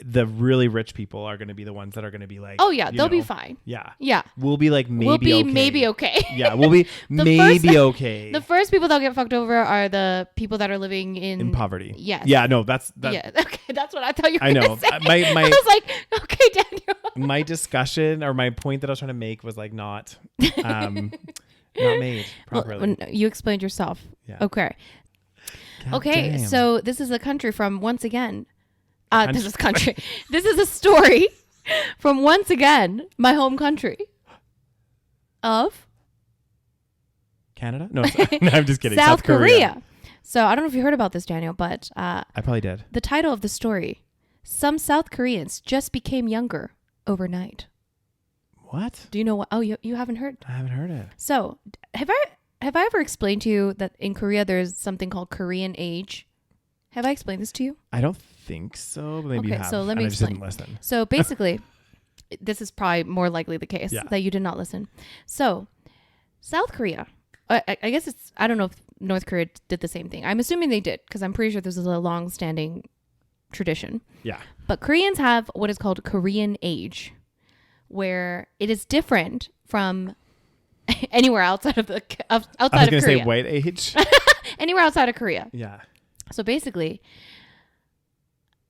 the really rich people are going to be the ones that are going to be like, oh yeah, they'll be fine. Yeah. Yeah. We'll be like maybe okay. Yeah, we'll be maybe okay. The first people that'll get fucked over are the people that are living in poverty. Yes. Yeah, no, that's yeah. Okay, that's what I thought you were I know. gonna say. My I was like, okay, Daniel. My discussion or my point that I was trying to make was like not made properly. Well, you explained yourself. Yeah. Okay. God Okay, damn. so this is a country from once again. This is country. This is a story from once again my home country of Canada? No, I'm just kidding. South Korea. So I don't know if you heard about this, Daniel, but I probably did. the title of the story: Some South Koreans just became younger overnight. What? Do you know what? Oh, you haven't heard? I haven't heard it. So have I ever explained to you that in Korea there's something called Korean age? Have I explained this to you? I don't think so, but maybe you Okay, have. so let me and I just explain. didn't listen. So basically, this is probably more likely the case Yeah. that you did not listen. So South Korea, I guess it's, I don't know if North Korea did the same thing. I'm assuming they did because I'm pretty sure this is a long-standing tradition. Yeah. But Koreans have what is called Korean age, where it is different from anywhere outside of outside I was of going to Korea. say white age. Anywhere outside of Korea. Yeah. So basically,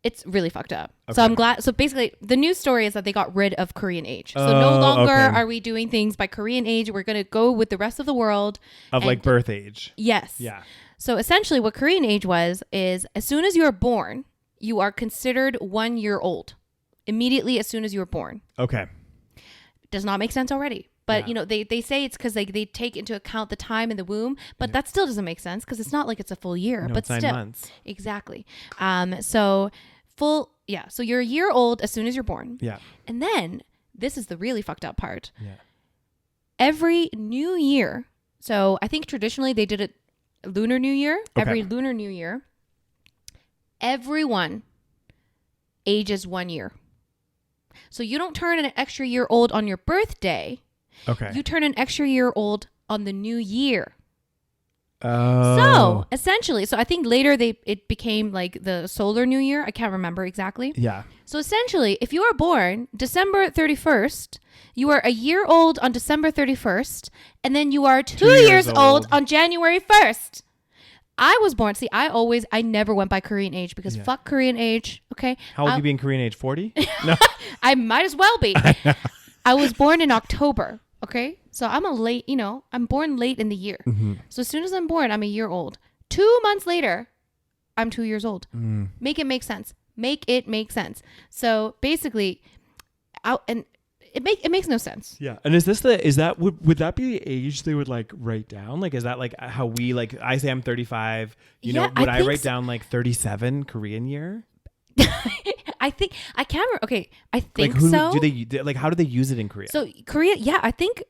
it's really fucked up. Okay. So I'm glad. So basically, the news story is that they got rid of Korean age. So Oh, no longer okay. are we doing things by Korean age. We're going to go with the rest of the world. Of like birth age. Yes. Yeah. So essentially, what Korean age is as soon as you are born, you are considered 1 year old. Immediately as soon as you are born. Okay. Does not make sense already. But, Yeah. you know, they say it's because they take into account the time in the womb. But that still doesn't make sense because it's not like it's a full year. No, but it's 9 still. months. Exactly. So so you're a year old as soon as you're born. Yeah. And then this is the really fucked up part. Yeah. Every new year. So I think traditionally they did it Lunar New Year. Okay. Every Lunar New Year. Everyone ages 1 year. So you don't turn an extra year old on your birthday. Okay. You turn an extra year old on the new year. Oh. So essentially, I think later it became like the solar new year. I can't remember exactly. Yeah. So essentially, if you are born December 31st, you are a year old on December 31st, and then you are 2 years old on January 1st. I was born. See, I never went by Korean age because fuck Korean age. Okay. How old you be in Korean age? 40? No. I might as well be. I was born in October. Okay. So I'm I'm born late in the year. Mm-hmm. So as soon as I'm born, I'm a year old. 2 months later, I'm 2 years old. Mm. Make it make sense. Make it make sense. So basically, it makes no sense. Yeah. And would that be the age they would like write down? Like, is that like how we like, I say I'm 35, would I write down like 37 Korean year? I think I can't. Okay, I think like, so. How do they use it in Korea? So Korea, yeah, I think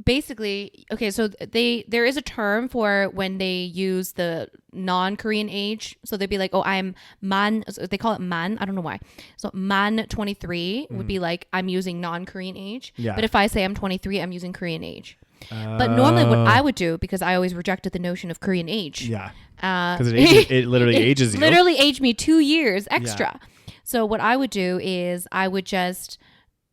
basically, okay, so there is a term for when they use the non-Korean age. So they'd be like, oh, I'm man. So they call it man. I don't know why. So man 23 would be like I'm using non-Korean age. Yeah. But if I say I'm 23, I'm using Korean age. But normally what I would do, because I always rejected the notion of Korean age. Yeah. Because it literally ages you. Literally aged me 2 years extra. So what I would do is I would just,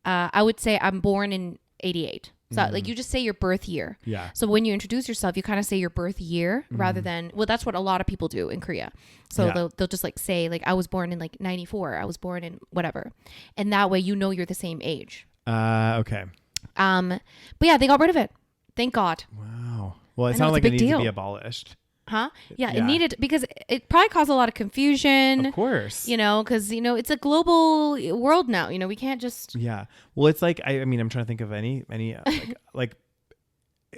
I would say I'm born in 88. So like you just say your birth year. Yeah. So when you introduce yourself, you kind of say your birth year rather than, well, that's what a lot of people do in Korea. So they'll just like say like, I was born in like 94. I was born in whatever. And that way, you're the same age. Okay. But yeah, they got rid of it. Thank God. Wow. Well, it I know, sounds it's like a it big needs to deal. be abolished. Huh? Yeah, Yeah. it needed, because it probably caused a lot of confusion. Of course. Because, it's a global world now. We can't just. Yeah. Well, it's like, I mean, I'm trying to think of any like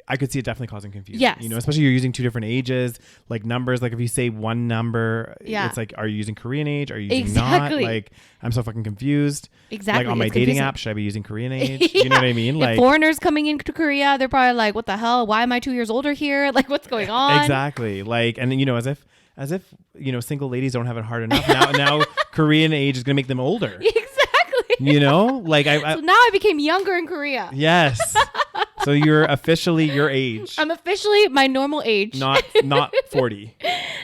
I could see it definitely causing confusion. Yes. Especially you're using two different ages, like numbers. Like if you say one number, Yeah. it's like, are you using Korean age? Are you using Exactly. not? Like, I'm so fucking confused. Exactly. Like on my It's dating confusing. app, should I be using Korean age? You know what I mean? If Like foreigners coming into Korea, they're probably like, what the hell? Why am I 2 years older here? Like, what's going on? exactly. Like, and then, as if single ladies don't have it hard enough. Now Korean age is gonna make them older. Exactly. Like So now I became younger in Korea. Yes. So you're officially your age. I'm officially my normal age. Not 40.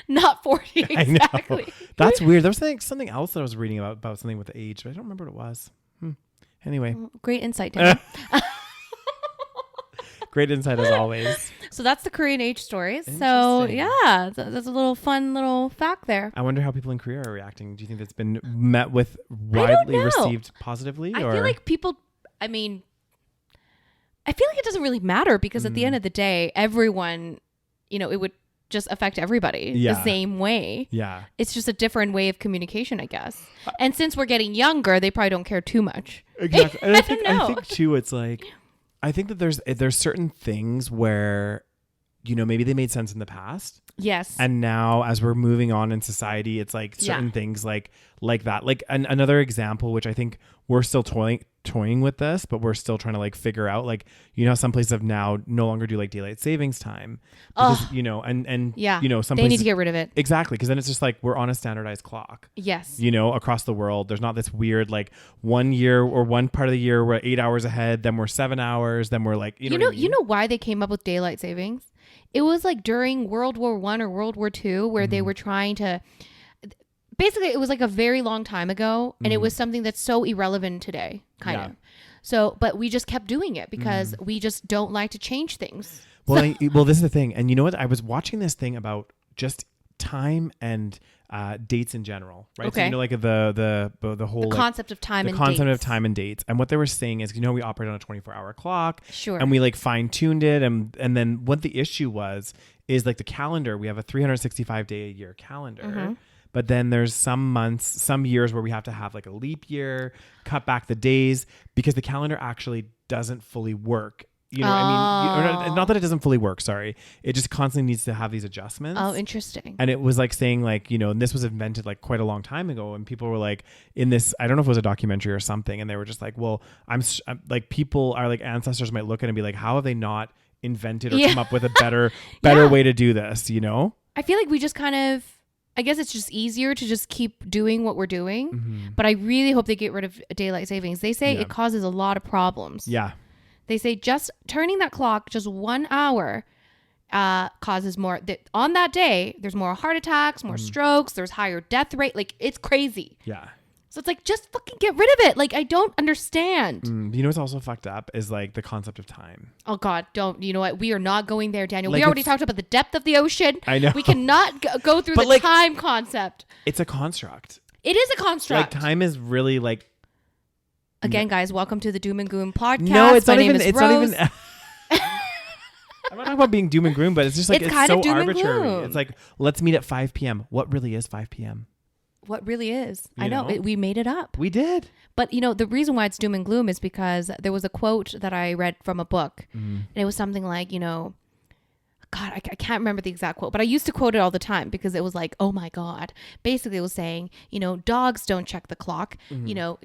Not 40 exactly. I know. That's weird. There was something else that I was reading about something with age, but I don't remember what it was. Anyway. Great insight, Daniel. Great insight as always. So that's the Korean age stories. So yeah, that's a little fun little fact there. I wonder how people in Korea are reacting. Do you think that's been met with widely received positively? I feel like people, I feel like it doesn't really matter because at the end of the day, everyone, it would just affect everybody the same way. Yeah. It's just a different way of communication, I guess. And since we're getting younger, they probably don't care too much. Exactly. And I think too, it's like, I think that there's certain things where, maybe they made sense in the past. Yes. And now as we're moving on in society, it's like certain things like that. Like another example, which I think we're still toying with this, but we're still trying to like figure out, like, some places have now no longer do like daylight savings time because, some they places need to get rid of it. Exactly. Because then it's just like, we're on a standardized clock. Yes. Across the world, there's not this weird, like 1 year or one part of the year, we're 8 hours ahead, then we're 7 hours, then we're like, you know why they came up with daylight savings? It was like during World War I or World War II where they were trying to, basically it was like a very long time ago and it was something that's so irrelevant today, kind of. So, but we just kept doing it because we just don't like to change things. Well, well, this is the thing. And you know what? I was watching this thing about just time and dates in general, right? Okay. So, like the whole concept of time the and concept dates. of time and dates. And what they were saying is, we operate on a 24-hour clock. Sure. And we like fine tuned it. And then what the issue is like the calendar. We have a 365-day a year calendar. But then there's some years where we have to have like a leap year, cut back the days because the calendar actually doesn't fully work. What I mean? Not that it doesn't fully work, sorry. It just constantly needs to have these adjustments. Oh, interesting. And it was like saying like, and this was invented like quite a long time ago. And people were like in this, I don't know if it was a documentary or something. And they were just like, well, I'm like, people are like ancestors might look at it and be like, how have they not invented or come up with a better way to do this, I feel like we just kind of, I guess it's just easier to just keep doing what we're doing. But I really hope they get rid of daylight savings. They say it causes a lot of problems. Yeah. They say just turning that clock just 1 hour causes more. On that day, there's more heart attacks, more strokes, there's higher death rate. Like, it's crazy. Yeah. So it's like, just fucking get rid of it. Like, I don't understand. What's also fucked up is like the concept of time. Oh God, don't. You know what? We are not going there, Daniel. Like, we already talked about the depth of the ocean. I know. We cannot go through the time concept. It's a construct. It is a construct. Like, time is really like... Again, guys, welcome to the Doom and Gloom podcast. No, it's My not name even. is It's Rose. not even. I'm not talking about being doom and gloom, but it's just like it's kind so of doom and arbitrary. gloom. It's like, let's meet at 5 p.m. What really is 5 p.m.? What really is? You know? We made it up. We did. But the reason why it's doom and gloom is because there was a quote that I read from a book, and it was something like, God, I can't remember the exact quote, but I used to quote it all the time because it was like, oh my God. Basically it was saying, dogs don't check the clock,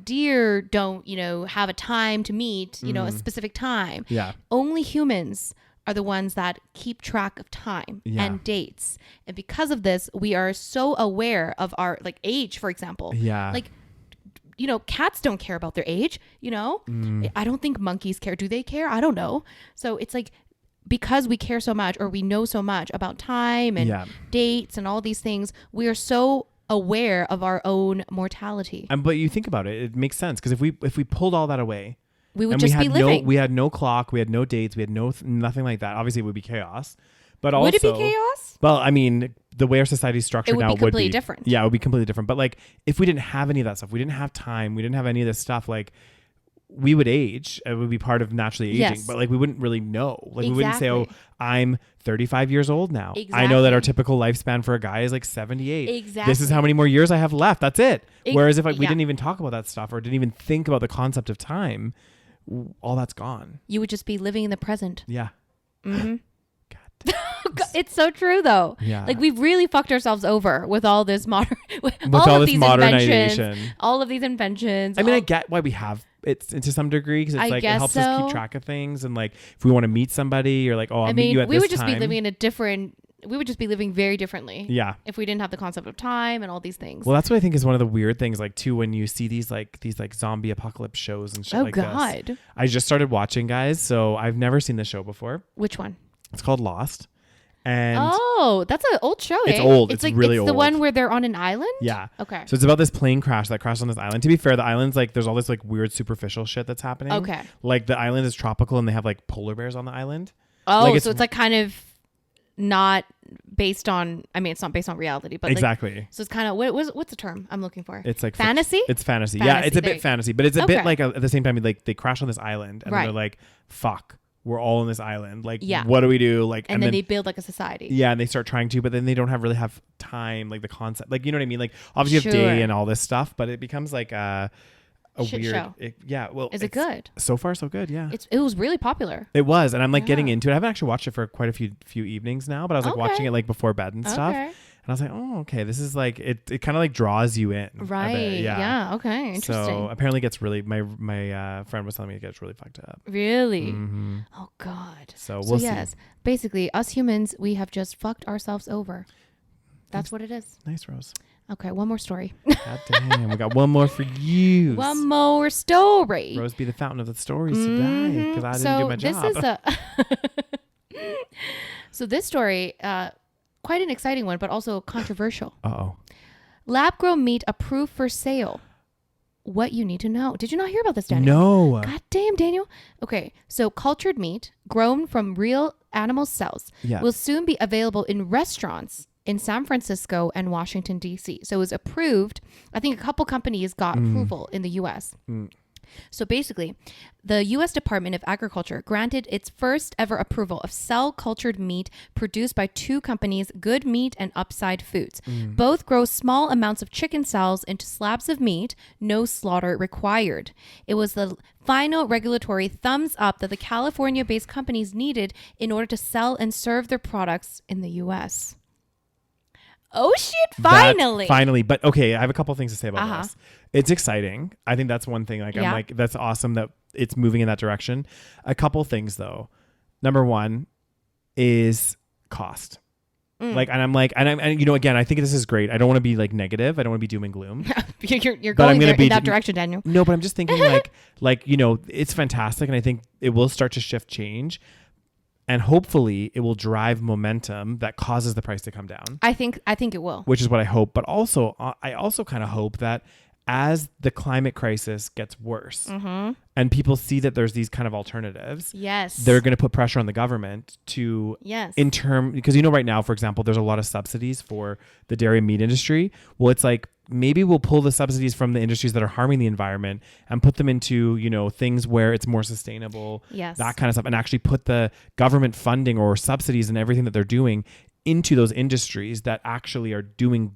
deer don't, have a time to meet, a specific time. Yeah. Only humans are the ones that keep track of time and dates. And because of this, we are so aware of our like age, for example. Yeah. Like, cats don't care about their age, I don't think monkeys care. Do they care? I don't know. So it's like, because we care so much or we know so much about time and dates and all these things, we are so aware of our own mortality. But you think about it, it makes sense because if we pulled all that away, we would just be living. We had no clock, we had no dates, we had nothing like that. Obviously, it would be chaos. But also, would it be chaos? Well, I mean, the way our society is structured now would be completely different. Yeah, it would be completely different. But like, if we didn't have any of that stuff, we didn't have time, we didn't have any of this stuff, like, we would age. It would be part of naturally aging, yes. but like we wouldn't really know. Like exactly. We wouldn't say, "Oh, I'm 35 years old now." Exactly. I know that our typical lifespan for a guy is like 78. Exactly. This is how many more years I have left. That's it. Whereas if we didn't even talk about that stuff or didn't even think about the concept of time, all that's gone. You would just be living in the present. Yeah. Mm-hmm. It's so true though. Yeah. Like we've really fucked ourselves over with all this modern, with all of this these modernization. inventions, all of these inventions. I mean, I get why we have it to some degree because it's like it helps us keep track of things, and like if we want to meet somebody, you're like, oh, I'll meet you at this time. We would just be living in a different. We would just be living very differently. Yeah. If we didn't have the concept of time and all these things. Well, that's what I think is one of the weird things, like too, when you see these zombie apocalypse shows and shit like this. Oh God. I just started watching, guys, so I've never seen this show before. Which one? It's called Lost. And Oh, that's an old show. It's eh? old. It's really it's the old. one where they're on an island. Yeah. Okay. So it's about this plane crash that crashed on this island. To be fair, the island's like there's all this like weird superficial shit that's happening. Okay. Like the island is tropical and they have like polar bears on the island. Oh, like so it's like kind of not based on. I mean, it's not based on reality, but exactly. Like, so it's kind of what's the term I'm looking for? It's like fantasy. It's fantasy. Fantasy. Yeah, it's a bit fantasy, but it's a bit Okay. like at the same time, like they crash on this island and Right. they're like, "Fuck, we're all on this island. Like, Yeah. what do we do?" Like, and then they build like a society. Yeah, and they start trying to, but then they don't really have time, like the concept, like you know what I mean. Like obviously you have Sure. day and all this stuff, but it becomes like a Shit weird. show. Well, Is it good? So far, so good. Yeah, It was really popular. it was, and I'm like getting Yeah. into it. I haven't actually watched it for quite a few evenings now, but I was like Okay. watching it like before bed and stuff. Okay. And I was like, oh, okay, this is like it kind of like draws you in. a bit, Right. yeah. Yeah. Okay. Interesting. So apparently it gets really my friend was telling me it gets really fucked up. Really? Mm-hmm. Oh God. So we'll see. Yes, basically, us humans, we have just fucked ourselves over. That's what it is. Nice, Rose. Okay, one more story. God damn, we got one more for you. One more story. Rose be the fountain of the stories today because I didn't do my job. This is so this story, quite an exciting one, but also controversial. Uh-oh. Lab-grown meat approved for sale. What you need to know. Did you not hear about this, Daniel? No. God damn, Daniel. Okay, so cultured meat grown from real animal cells Yeah. will soon be available in restaurants in San Francisco and Washington, D.C. So it was approved. I think a couple companies got approval in the U.S. So basically, the U.S. Department of Agriculture granted its first ever approval of cell-cultured meat produced by two companies, Good Meat and Upside Foods. Both grow small amounts of chicken cells into slabs of meat, no slaughter required. It was the final regulatory thumbs up that the California-based companies needed in order to sell and serve their products in the U.S. Oh shit, finally. Finally. But okay, I have a couple things to say about Uh-huh. this. It's exciting. I think that's one thing. Like I'm Yeah. like, that's awesome that it's moving in that direction. A couple things though. Number one is cost. Like, and I'm like, and you know, again, I think this is great. I don't want to be like negative. I don't want to be doom and gloom. You're But I'm going gonna there be in that direction, Daniel. No, but I'm just thinking like, you know, it's fantastic. And I think it will start to shift change. And hopefully it will drive momentum that causes the price to come down. I think it will. Which is what I hope. But also, I also kind of hope that as the climate crisis gets worse and people see that there's these kind of alternatives, Yes. they're going to put pressure on the government to, Yes. because you know, right now, for example, there's a lot of subsidies for the dairy and meat industry. Well, it's like, maybe we'll pull the subsidies from the industries that are harming the environment and put them into, you know, things where it's more sustainable, Yes. that kind of stuff, and actually put the government funding or subsidies and everything that they're doing into those industries that actually are doing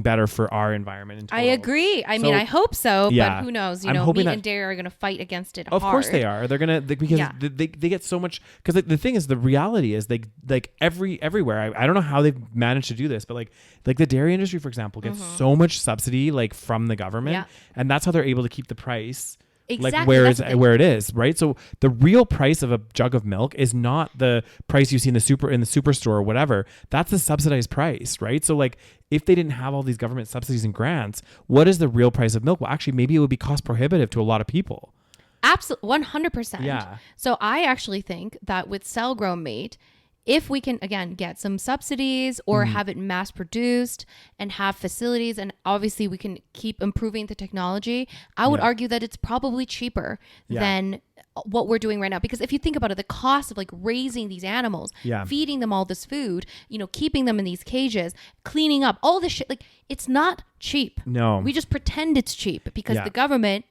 better for our environment. In I total. agree. I So- mean, I hope so, Yeah. but who knows? You I'm know, hoping meat that- and dairy are going to fight against it Of hard. course they are. They're gonna because Yeah. they get so much. Because the thing is, the reality is, like everywhere. I don't know how they've managed to do this, but like the dairy industry, for example, gets so much subsidy like from the government, Yeah. and that's how they're able to keep the price. Exactly, Like that's the thing. where it is, right? So the real price of a jug of milk is not the price you see in the superstore or whatever. That's the subsidized price, right? So like if they didn't have all these government subsidies and grants, what is the real price of milk? Well, actually, maybe it would be cost prohibitive to a lot of people. Absolutely, 100%. Yeah. So I actually think that with cell-grown meat, if we can, again, get some subsidies or have it mass produced and have facilities, and obviously we can keep improving the technology, I would argue that it's probably cheaper than what we're doing right now. Because if you think about it, the cost of like raising these animals, feeding them all this food, you know, keeping them in these cages, cleaning up, all this shit, like it's not cheap. No. We just pretend it's cheap because Yeah. the government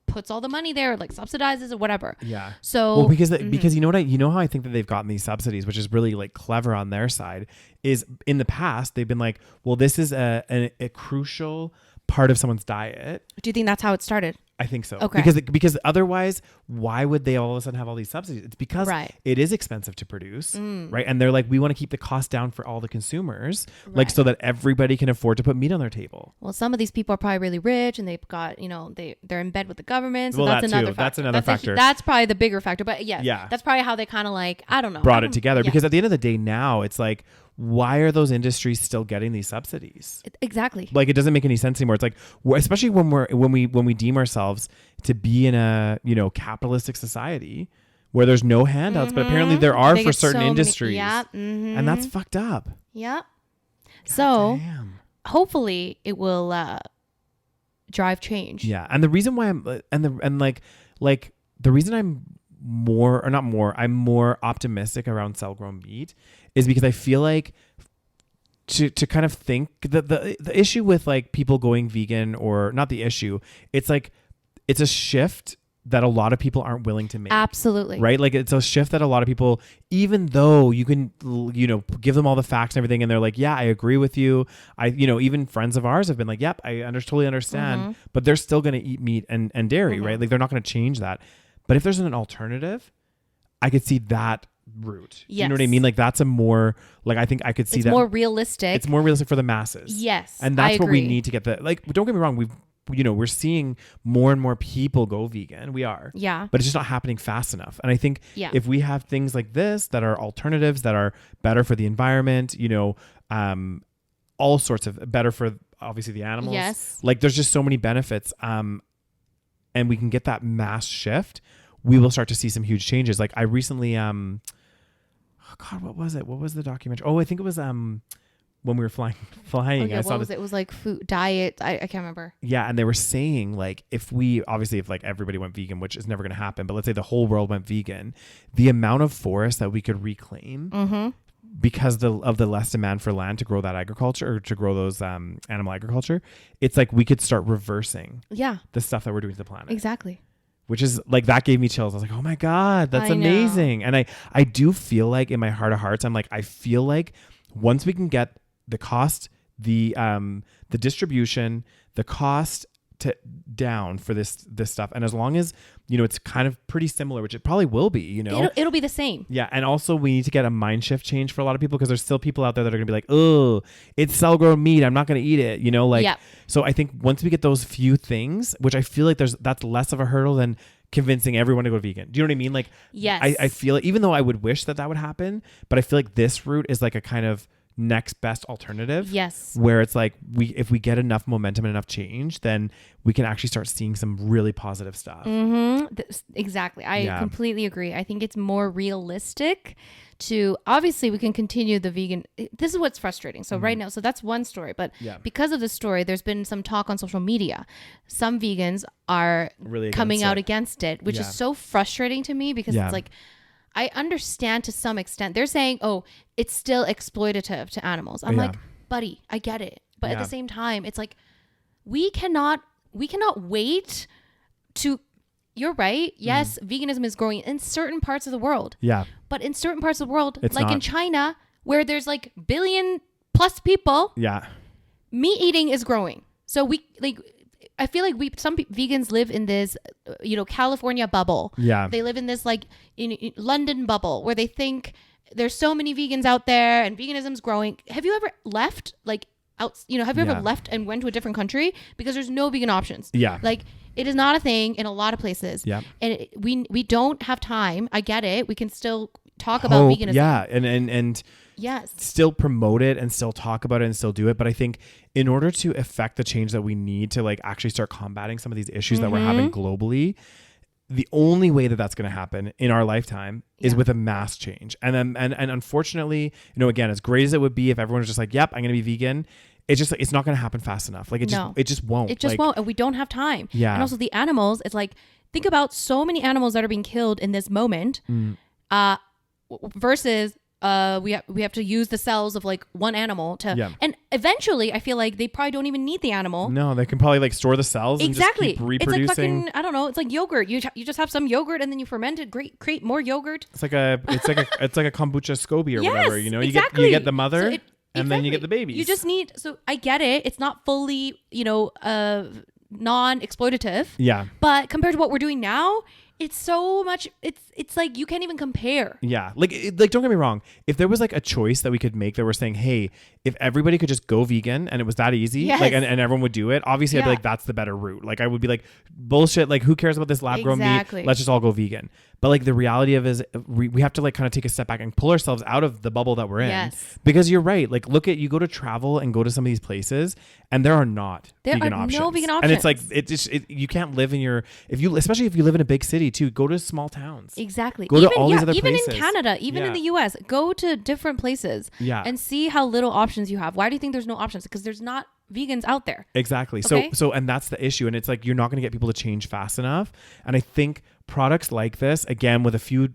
puts all the money there, like subsidizes or whatever. Yeah. So well, because you know how I think that they've gotten these subsidies, which is really like clever on their side, is in the past they've been like, well, this is a crucial part of someone's diet. do you think that's how it started? I think so. Okay. Because otherwise, why would they all of a sudden have all these subsidies? It's because Right. it is expensive to produce, right? And they're like, we want to keep the cost down for all the consumers, like Right. so that everybody can afford to put meat on their table. Well, some of these people are probably really rich and they've got, you know, they're in bed with the government. So Well, that's that another too. factor. That's another factor. That's probably the bigger factor. But yes, Yeah. that's probably how they kind of like, I don't know. Brought it together Yeah. because at the end of the day, now it's like, why are those industries still getting these subsidies? Exactly. Like it doesn't make any sense anymore. It's like especially when we deem ourselves to be in a, you know, capitalistic society, where there's no handouts, but apparently there are They for get certain so many- industries. Yeah. And that's fucked up. Yep. So Damn. hopefully it will drive change. Yeah. And the reason why I'm the reason I'm more optimistic around cell-grown meat is because I feel like to kind of think that the issue with like people going vegan, or not the issue, it's like it's a shift that a lot of people aren't willing to make. Absolutely. Right? Like it's a shift that a lot of people, even though you can, give them all the facts and everything, and they're like, yeah, I agree with you. Even friends of ours have been like, yep, I totally understand, but they're still going to eat meat and dairy, right? Like they're not going to change that. But if there's an alternative, I could see that route. Yes. You know what I mean? Like that's a more, like I think I could see that. It's more realistic. It's more realistic for the masses. Yes. And that's I what we agree. need to get like, don't get me wrong. We're seeing more and more people go vegan. We are. Yeah. But it's just not happening fast enough. And I think Yeah. if we have things like this that are alternatives, that are better for the environment, all sorts of better for obviously the animals. Yes. Like there's just so many benefits. And we can get that mass shift, we will start to see some huge changes. Like I recently, oh God, what was it? What was the documentary? Oh, I think it was, when we were flying. Okay, what was it? It was like food, diet. I can't remember. Yeah. And they were saying like, if like everybody went vegan, which is never going to happen, but let's say the whole world went vegan, the amount of forest that we could reclaim because of the less demand for land to grow that agriculture, or to grow those animal agriculture, it's like we could start reversing the stuff that we're doing to the planet. Exactly. Which is like, that gave me chills. I was like, oh my God, that's amazing. And I do feel like in my heart of hearts, I'm like, I feel like once we can get the cost, the distribution, the cost down for this stuff, and as long as it's kind of pretty similar, which it probably will be, it'll be the same. Yeah. And also we need to get a mind shift change for a lot of people, because there's still people out there that are gonna be like, oh, it's cell-grown meat, I'm not gonna eat it, So I think once we get those few things, which I feel like that's less of a hurdle than convincing everyone to go vegan. Do you know what I mean? Like, yes. I feel it, even though I would wish that would happen, but I feel like this route is like a kind of next best alternative. Yes. Where it's like if we get enough momentum and enough change, then we can actually start seeing some really positive stuff. Exactly. I completely agree. I think it's more realistic to, obviously we can continue the vegan. This is what's frustrating. So right now, so that's one story, but because of the story, there's been some talk on social media. Some vegans are really coming out against it, which is so frustrating to me, because it's like, I understand to some extent. They're saying, oh, it's still exploitative to animals. I'm like, buddy, I get it. But at the same time, it's like, we cannot wait to, you're right. Yes, veganism is growing in certain parts of the world. Yeah. But in certain parts of the world, it's like in China, where there's like 1 billion plus people. Yeah. Meat eating is growing. So I feel like some vegans live in this, California bubble. Yeah. They live in this like in London bubble, where they think there's so many vegans out there and veganism's growing. Have you ever left have you ever left and went to a different country because there's no vegan options? Yeah. Like it is not a thing in a lot of places. Yeah. And we don't have time. I get it. We can still talk about veganism. Yeah. And yes, still promote it and still talk about it and still do it. But I think in order to affect the change that we need to like actually start combating some of these issues that we're having globally, the only way that that's going to happen in our lifetime is with a mass change. And then, and unfortunately, again, as great as it would be if everyone was just like, yep, I'm going to be vegan, it's just like, it's not going to happen fast enough. Like it just won't. It just won't. And we don't have time. Yeah. And also the animals, it's like, think about so many animals that are being killed in this moment, versus we have to use the cells of like one animal to, and eventually I feel like they probably don't even need the animal. No, they can probably like store the cells exactly. and just keep reproducing. It's like fucking, I don't know, it's like yogurt. You just have some yogurt and then you ferment it, create more yogurt. It's like a kombucha SCOBY or whatever, exactly. you get the mother and then you get the babies. You just need, so I get it. It's not fully, non-exploitative. Yeah. But compared to what we're doing now, it's so much, it's like you can't even compare. Yeah. Like don't get me wrong. If there was like a choice that we could make that we're saying, hey, if everybody could just go vegan and it was that easy, like and everyone would do it, obviously I'd be like, that's the better route. Like I would be like, bullshit, like who cares about this lab grown meat? Let's just all go vegan. But like the reality of is we have to like kind of take a step back and pull ourselves out of the bubble that we're in. Yes. Because you're right. Like you go to travel and go to some of these places and there are not vegan options. No vegan options. And it's like, you can't live in especially if you live in a big city too, go to small towns. Exactly. Go to all these other even places. in Canada, even in the US, go to different places and see how little options you have. Why do you think there's no options? Because there's not vegans out there. Exactly. Okay? So and that's the issue. And it's like, you're not going to get people to change fast enough. And I think products like this, again, with a few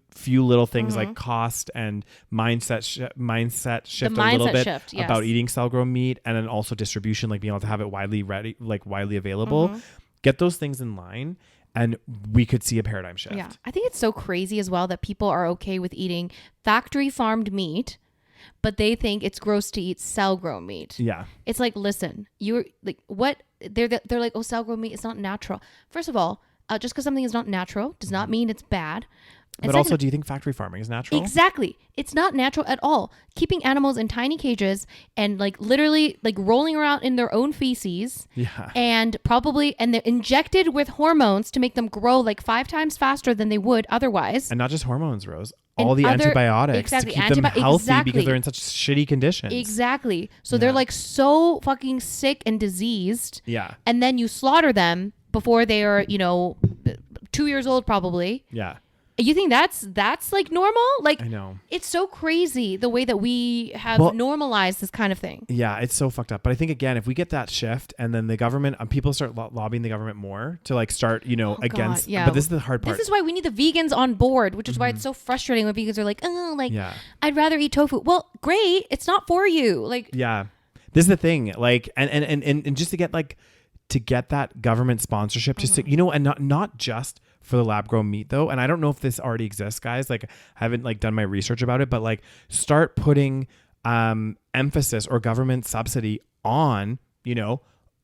little things like cost and mindset shift a little bit about eating cell-grown meat, and then also distribution, like being able to have it widely available, get those things in line, and we could see a paradigm shift. Yeah. I think it's so crazy as well that people are okay with eating factory farmed meat, but they think it's gross to eat cell-grown meat. Yeah. It's like, listen, you're like, what? They're like, oh, cell-grown meat is not natural. First of all, just because something is not natural does not mean it's bad. And but also, do you think factory farming is natural? Exactly. It's not natural at all. Keeping animals in tiny cages and like literally like rolling around in their own feces. Yeah. And they're injected with hormones to make them grow like 5 times faster than they would otherwise. And not just hormones, Rose. All the antibiotics to keep them healthy because they're in such shitty conditions. Exactly. So they're like so fucking sick and diseased. Yeah. And then you slaughter them before they are, 2 years old probably. Yeah. You think that's like normal? Like, I know. It's so crazy the way that we have normalized this kind of thing. Yeah, it's so fucked up. But I think, again, if we get that shift and then the government, people start lobbying the government more to like start, against. God, yeah. But this is the hard part. This is why we need the vegans on board, which is why it's so frustrating when vegans are like, I'd rather eat tofu. Well, great. It's not for you. Like, yeah, this is the thing. Like, and just to get that government sponsorship, just to, and not just for the lab grown meat though. And I don't know if this already exists, guys. Like, I haven't like done my research about it, but like start putting emphasis or government subsidy on,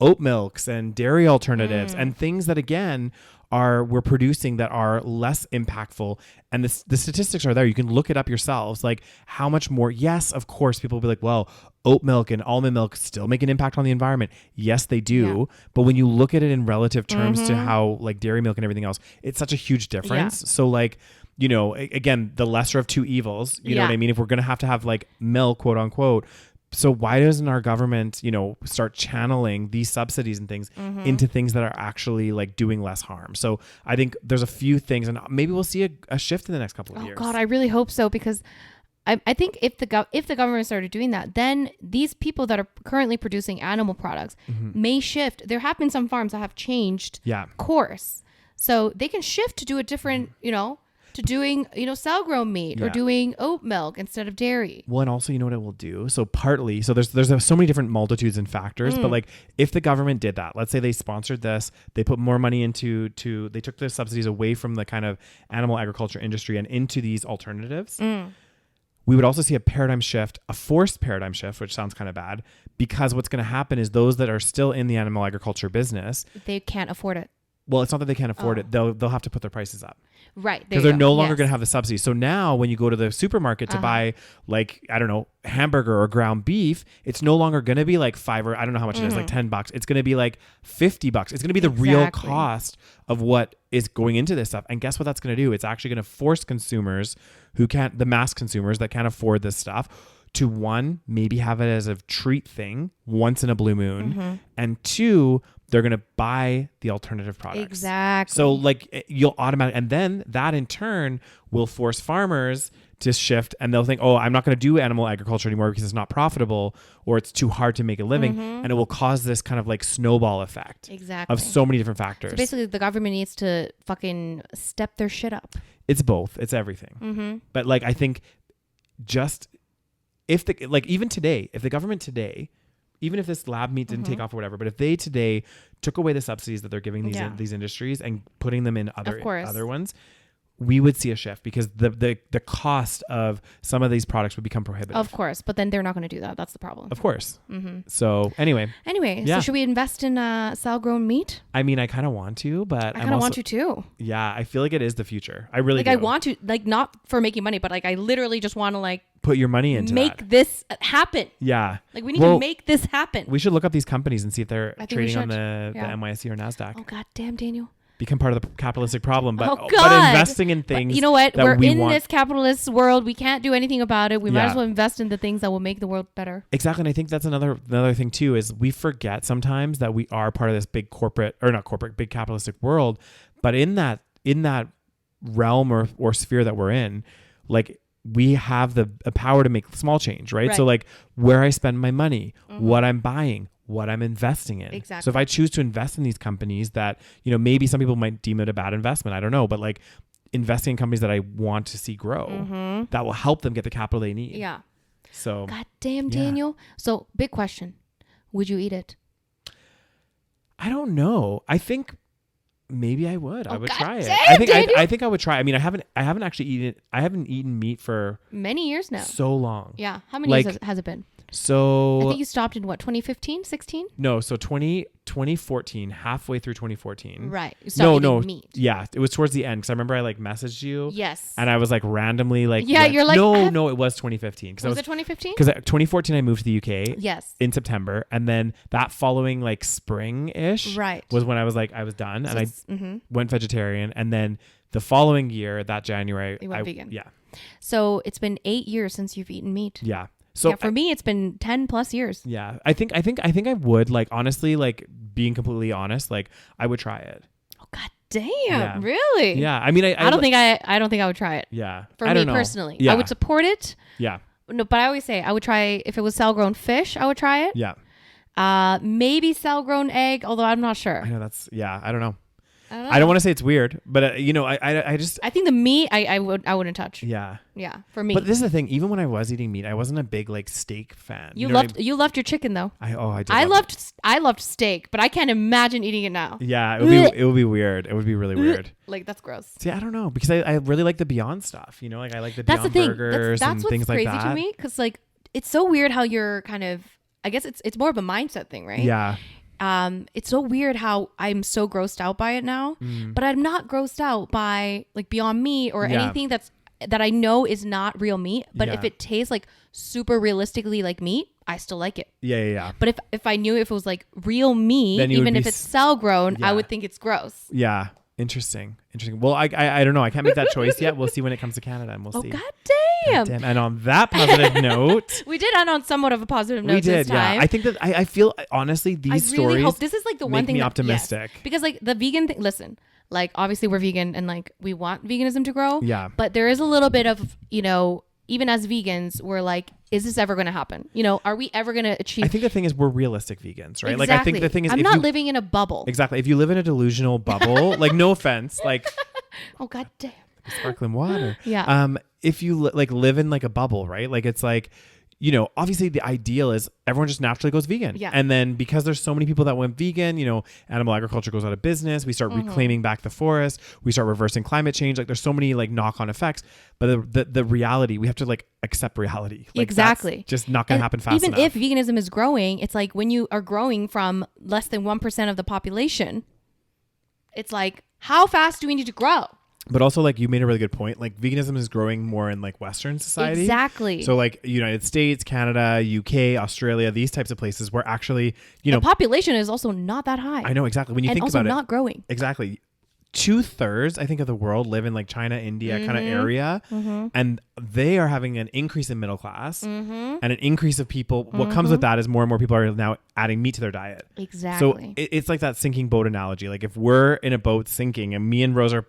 oat milks and dairy alternatives and things that, again, we're producing that are less impactful. And the statistics are there. You can look it up yourselves. Like, how much more? Yes, of course, people will be like, well, oat milk and almond milk still make an impact on the environment. Yes, they do. Yeah. But when you look at it in relative terms to how like dairy milk and everything else, it's such a huge difference. Yeah. So like, again, the lesser of two evils, you know what I mean? If we're going to have like milk, quote unquote. So why doesn't our government, start channeling these subsidies and things into things that are actually like doing less harm? So I think there's a few things, and maybe we'll see a shift in the next couple of years. Oh God, I really hope so, because I think if the government started doing that, then these people that are currently producing animal products may shift. There have been some farms that have changed course, so they can shift to do a different, to doing, cell-grown meat or doing oat milk instead of dairy. Well, and also, you know what it will do? So partly, so there's so many different multitudes and factors, but like if the government did that, let's say they sponsored this, they put more money they took the subsidies away from the kind of animal agriculture industry and into these alternatives. We would also see a paradigm shift, a forced paradigm shift, which sounds kind of bad, because what's going to happen is those that are still in the animal agriculture business, they can't afford it. Well, it's not that they can't afford it. They'll have to put their prices up. Right. Because they're no longer going to have the subsidy. So now when you go to the supermarket to buy like, I don't know, hamburger or ground beef, it's no longer going to be like $5 or I don't know how much it is, like $10. It's going to be like $50. It's going to be the real cost of what is going into this stuff. And guess what that's going to do? It's actually going to force consumers the mass consumers that can't afford this stuff to, one, maybe have it as a treat thing once in a blue moon. And two, they're going to buy the alternative products. Exactly. So like you'll automatically, and then that in turn will force farmers to shift, and they'll think, oh, I'm not going to do animal agriculture anymore because it's not profitable or it's too hard to make a living. And it will cause this kind of like snowball effect of so many different factors. So basically the government needs to fucking step their shit up. It's both. It's everything. But like, I think just even today, if the government today, even if this lab meat didn't take off or whatever, but if they today took away the subsidies that they're giving these industries and putting them in other ones, we would see a shift, because the cost of some of these products would become prohibitive. Of course, but then they're not going to do that. That's the problem. Of course. So anyway, so should we invest in cell-grown meat? I mean, I kind of want to, but I kind of want to too. Yeah, I feel like it is the future. I really do. I want to, like, not for making money, but like I literally just want to like put your money into make this happen. Yeah. Like we need to make this happen. We should look up these companies and see if they're trading on the NYSE or NASDAQ. Oh God damn, Daniel. become part of the capitalistic problem, but Oh, God. investing in things. But you know what? that We're we in want. this capitalist world. We can't do anything about it. We might Yeah. as well invest in the things that will make the world better. Exactly. And I think that's another thing too, is we forget sometimes that we are part of this big big capitalistic world. But in that realm or sphere that we're in, like, we have the power to make small change, right? So like where I spend my money, what I'm buying, what I'm investing in. Exactly. So if I choose to invest in these companies that, you know, maybe some people might deem it a bad investment, I don't know, but like investing in companies that I want to see grow, that will help them get the capital they need. Yeah. So God damn, yeah. Daniel. So big question. Would you eat it? I don't know. I think maybe I would. I would God try it. damn, I think I would try. I mean, I haven't actually eaten. I haven't eaten meat for Many years now. so long. Yeah. How many Like, years has it been? So I think you stopped in what, 2015, 16? no, so 2014, halfway through 2014. Right. You stopped No, eating meat. yeah, it was towards the end because I remember I like messaged you. Yes. And I was like randomly like, Yeah, you're like, no, it was 2015 because Was it 2015? because 2014 I moved to the UK. Yes. In September, and then that following like spring-ish Right. was when I was done, So and I it's- went vegetarian, and then the following year, that January, You went vegan. Yeah, So it's been 8 years since you've eaten meat. yeah. So yeah, for me, it's been 10 plus years. yeah, I think I would, like, honestly, like, being completely honest, like, I would try it. Oh, God damn. Yeah. Really? Yeah, I mean, I don't think I would try it. Yeah, For I me don't know. personally. Yeah. I would support it. Yeah, No, but I always say I would try, if it was cell-grown fish, I would try it. yeah. Maybe cell-grown egg, although I'm not sure. I know that's I don't know. I don't want to say it's weird, but you know, I just I think the meat I wouldn't touch. yeah. Yeah, for me. But this is the thing. Even when I was eating meat, I wasn't a big like steak fan. You know what loved you loved your chicken though. I did. I love it. loved steak, but I can't imagine eating it now. Yeah, it would be weird. It would be really weird. Like, that's gross. See, I don't know, because I really like the Beyond stuff. You know, like I like the That's the Beyond thing. burgers That's and what's things like crazy that. to me, because like it's so weird how you're kind of. I guess it's more of a mindset thing, right? Yeah. It's so weird how I'm so grossed out by it now, but I'm not grossed out by like Beyond Meat or Yeah. anything that I know is not real meat. But if Yeah. it tastes like super realistically like meat, I still like it. Yeah. But if I knew if it was like real meat, Then you would even be if it's cell grown, yeah. I would think it's gross. Yeah. Interesting. Well, I don't know. I can't make that choice yet. We'll see when it comes to Canada, and we'll Oh, see. God damn. Damn. And on that positive note, We did end on somewhat of a positive note we did. this time. Yeah. I think that I feel honestly these I really stories hope this is like the one make thing me that, optimistic. yes. Because like the vegan thing, listen, like obviously we're vegan and like we want veganism to grow. Yeah. But there is a little bit of, you know, even as vegans, we're like, is this ever going to happen? You know, are we ever going to achieve? I think the thing is we're realistic vegans, right? Exactly. Like I think the thing is I'm if not you, living in a bubble. exactly. If you live in a delusional bubble, like no offense, like Oh, God damn. sparkling water. Yeah. If you like live in like a bubble, right? Like it's like, you know, obviously the ideal is everyone just naturally goes vegan. Yeah. And then because there's so many people that went vegan, you know, animal agriculture goes out of business. We start reclaiming back the forest. We start reversing climate change. Like there's so many like knock-on effects. But the reality, we have to like accept reality. Like, Exactly. That's just not going to happen fast even enough. if veganism is growing, it's like when you are growing from less than 1% of the population, it's like, how fast do we need to grow? But also, like, you made a really good point. Like, veganism is growing more in like Western society. Exactly. So, like, United States, Canada, UK, Australia, these types of places where actually, you know, the population is also not that high. I know exactly when you and think also about not growing. Exactly. 2/3, I think, of the world live in like China, India kind of area, and they are having an increase in middle class and an increase of people. What comes with that is more and more people are now adding meat to their diet. Exactly. So it's like that sinking boat analogy. Like if we're in a boat sinking and me and Rose are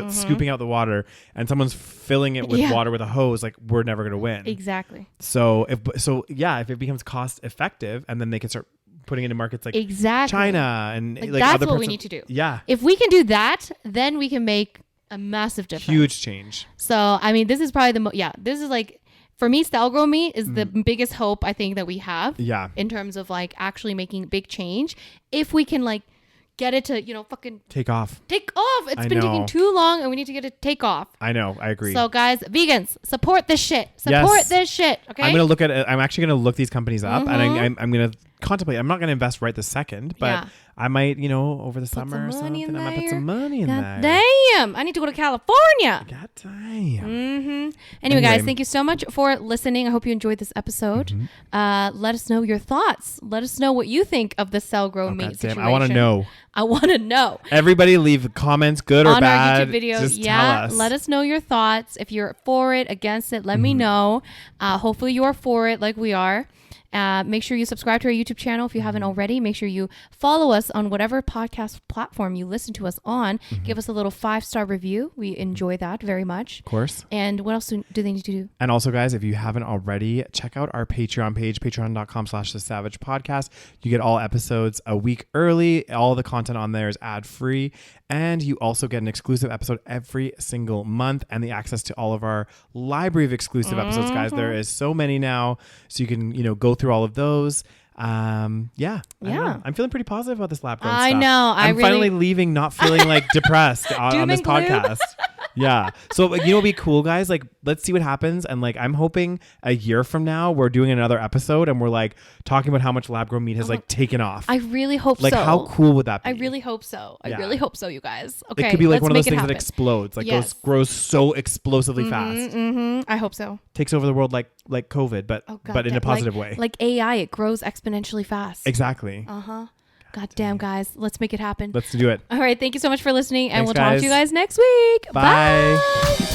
scooping out the water and someone's filling it with water with a hose, like we're never going to win. Exactly. So if it becomes cost effective and then they can start putting it in markets like Exactly. China and like that's other what parts we of- need to do. Yeah. If we can do that, then we can make a massive difference. Huge change. So, I mean, this is probably this is like, for me, style grow meat is the biggest hope I think that we have. Yeah. In terms of like actually making big change. If we can like get it to, you know, fucking Take off. take off. It's I been know. taking too long and we need to get it take off. I know. I agree. So guys, vegans, support this shit. Support Yes. this shit. Okay. I'm gonna look at it. I'm actually gonna look these companies up, and I'm gonna contemplate. I'm not going to invest right this second, but I might, over the summer or something, I might put some money in there. Damn. I need to go to California. God damn. Anyway, guys, thank you so much for listening. I hope you enjoyed this episode. Let us know your thoughts. Let us know what you think of the cell-grown meat situation. I want to know. I want to know. Everybody leave comments, good or on bad. On our YouTube video. Just tell us. Let us know your thoughts. If you're for it, against it, let me know. Hopefully you are for it like we are. Make sure you subscribe to our YouTube channel if you haven't already. Make sure you follow us on whatever podcast platform you listen to us on. Give us a little 5-star review. We enjoy that very much. Of course. And what else do they need to do? And also, guys, if you haven't already, check out our Patreon page, patreon.com/the SaVeg Podcast. You get all episodes a week early. All the content on there is ad-free. And you also get an exclusive episode every single month and the access to all of our library of exclusive episodes, guys. There is so many now. So you can, go through all of those. I'm feeling pretty positive about this lab grown stuff. I know. I'm finally leaving not feeling like depressed on this podcast. Yeah. So it'd be cool, guys. Like, let's see what happens. And like, I'm hoping a year from now we're doing another episode and we're like talking about how much lab grown meat has like taken off. I really hope so. Like, how cool would that be? I really hope so. I really hope so, you guys. Okay. It could be like one of those things that explodes, like grows so explosively fast. I hope so. Takes over the world like COVID, but in a positive way. Like AI, it grows exponentially fast. Exactly. God damn, guys. Let's make it happen. Let's do it. All right. Thank you so much for listening. And Thanks, we'll talk to you guys next week. Bye.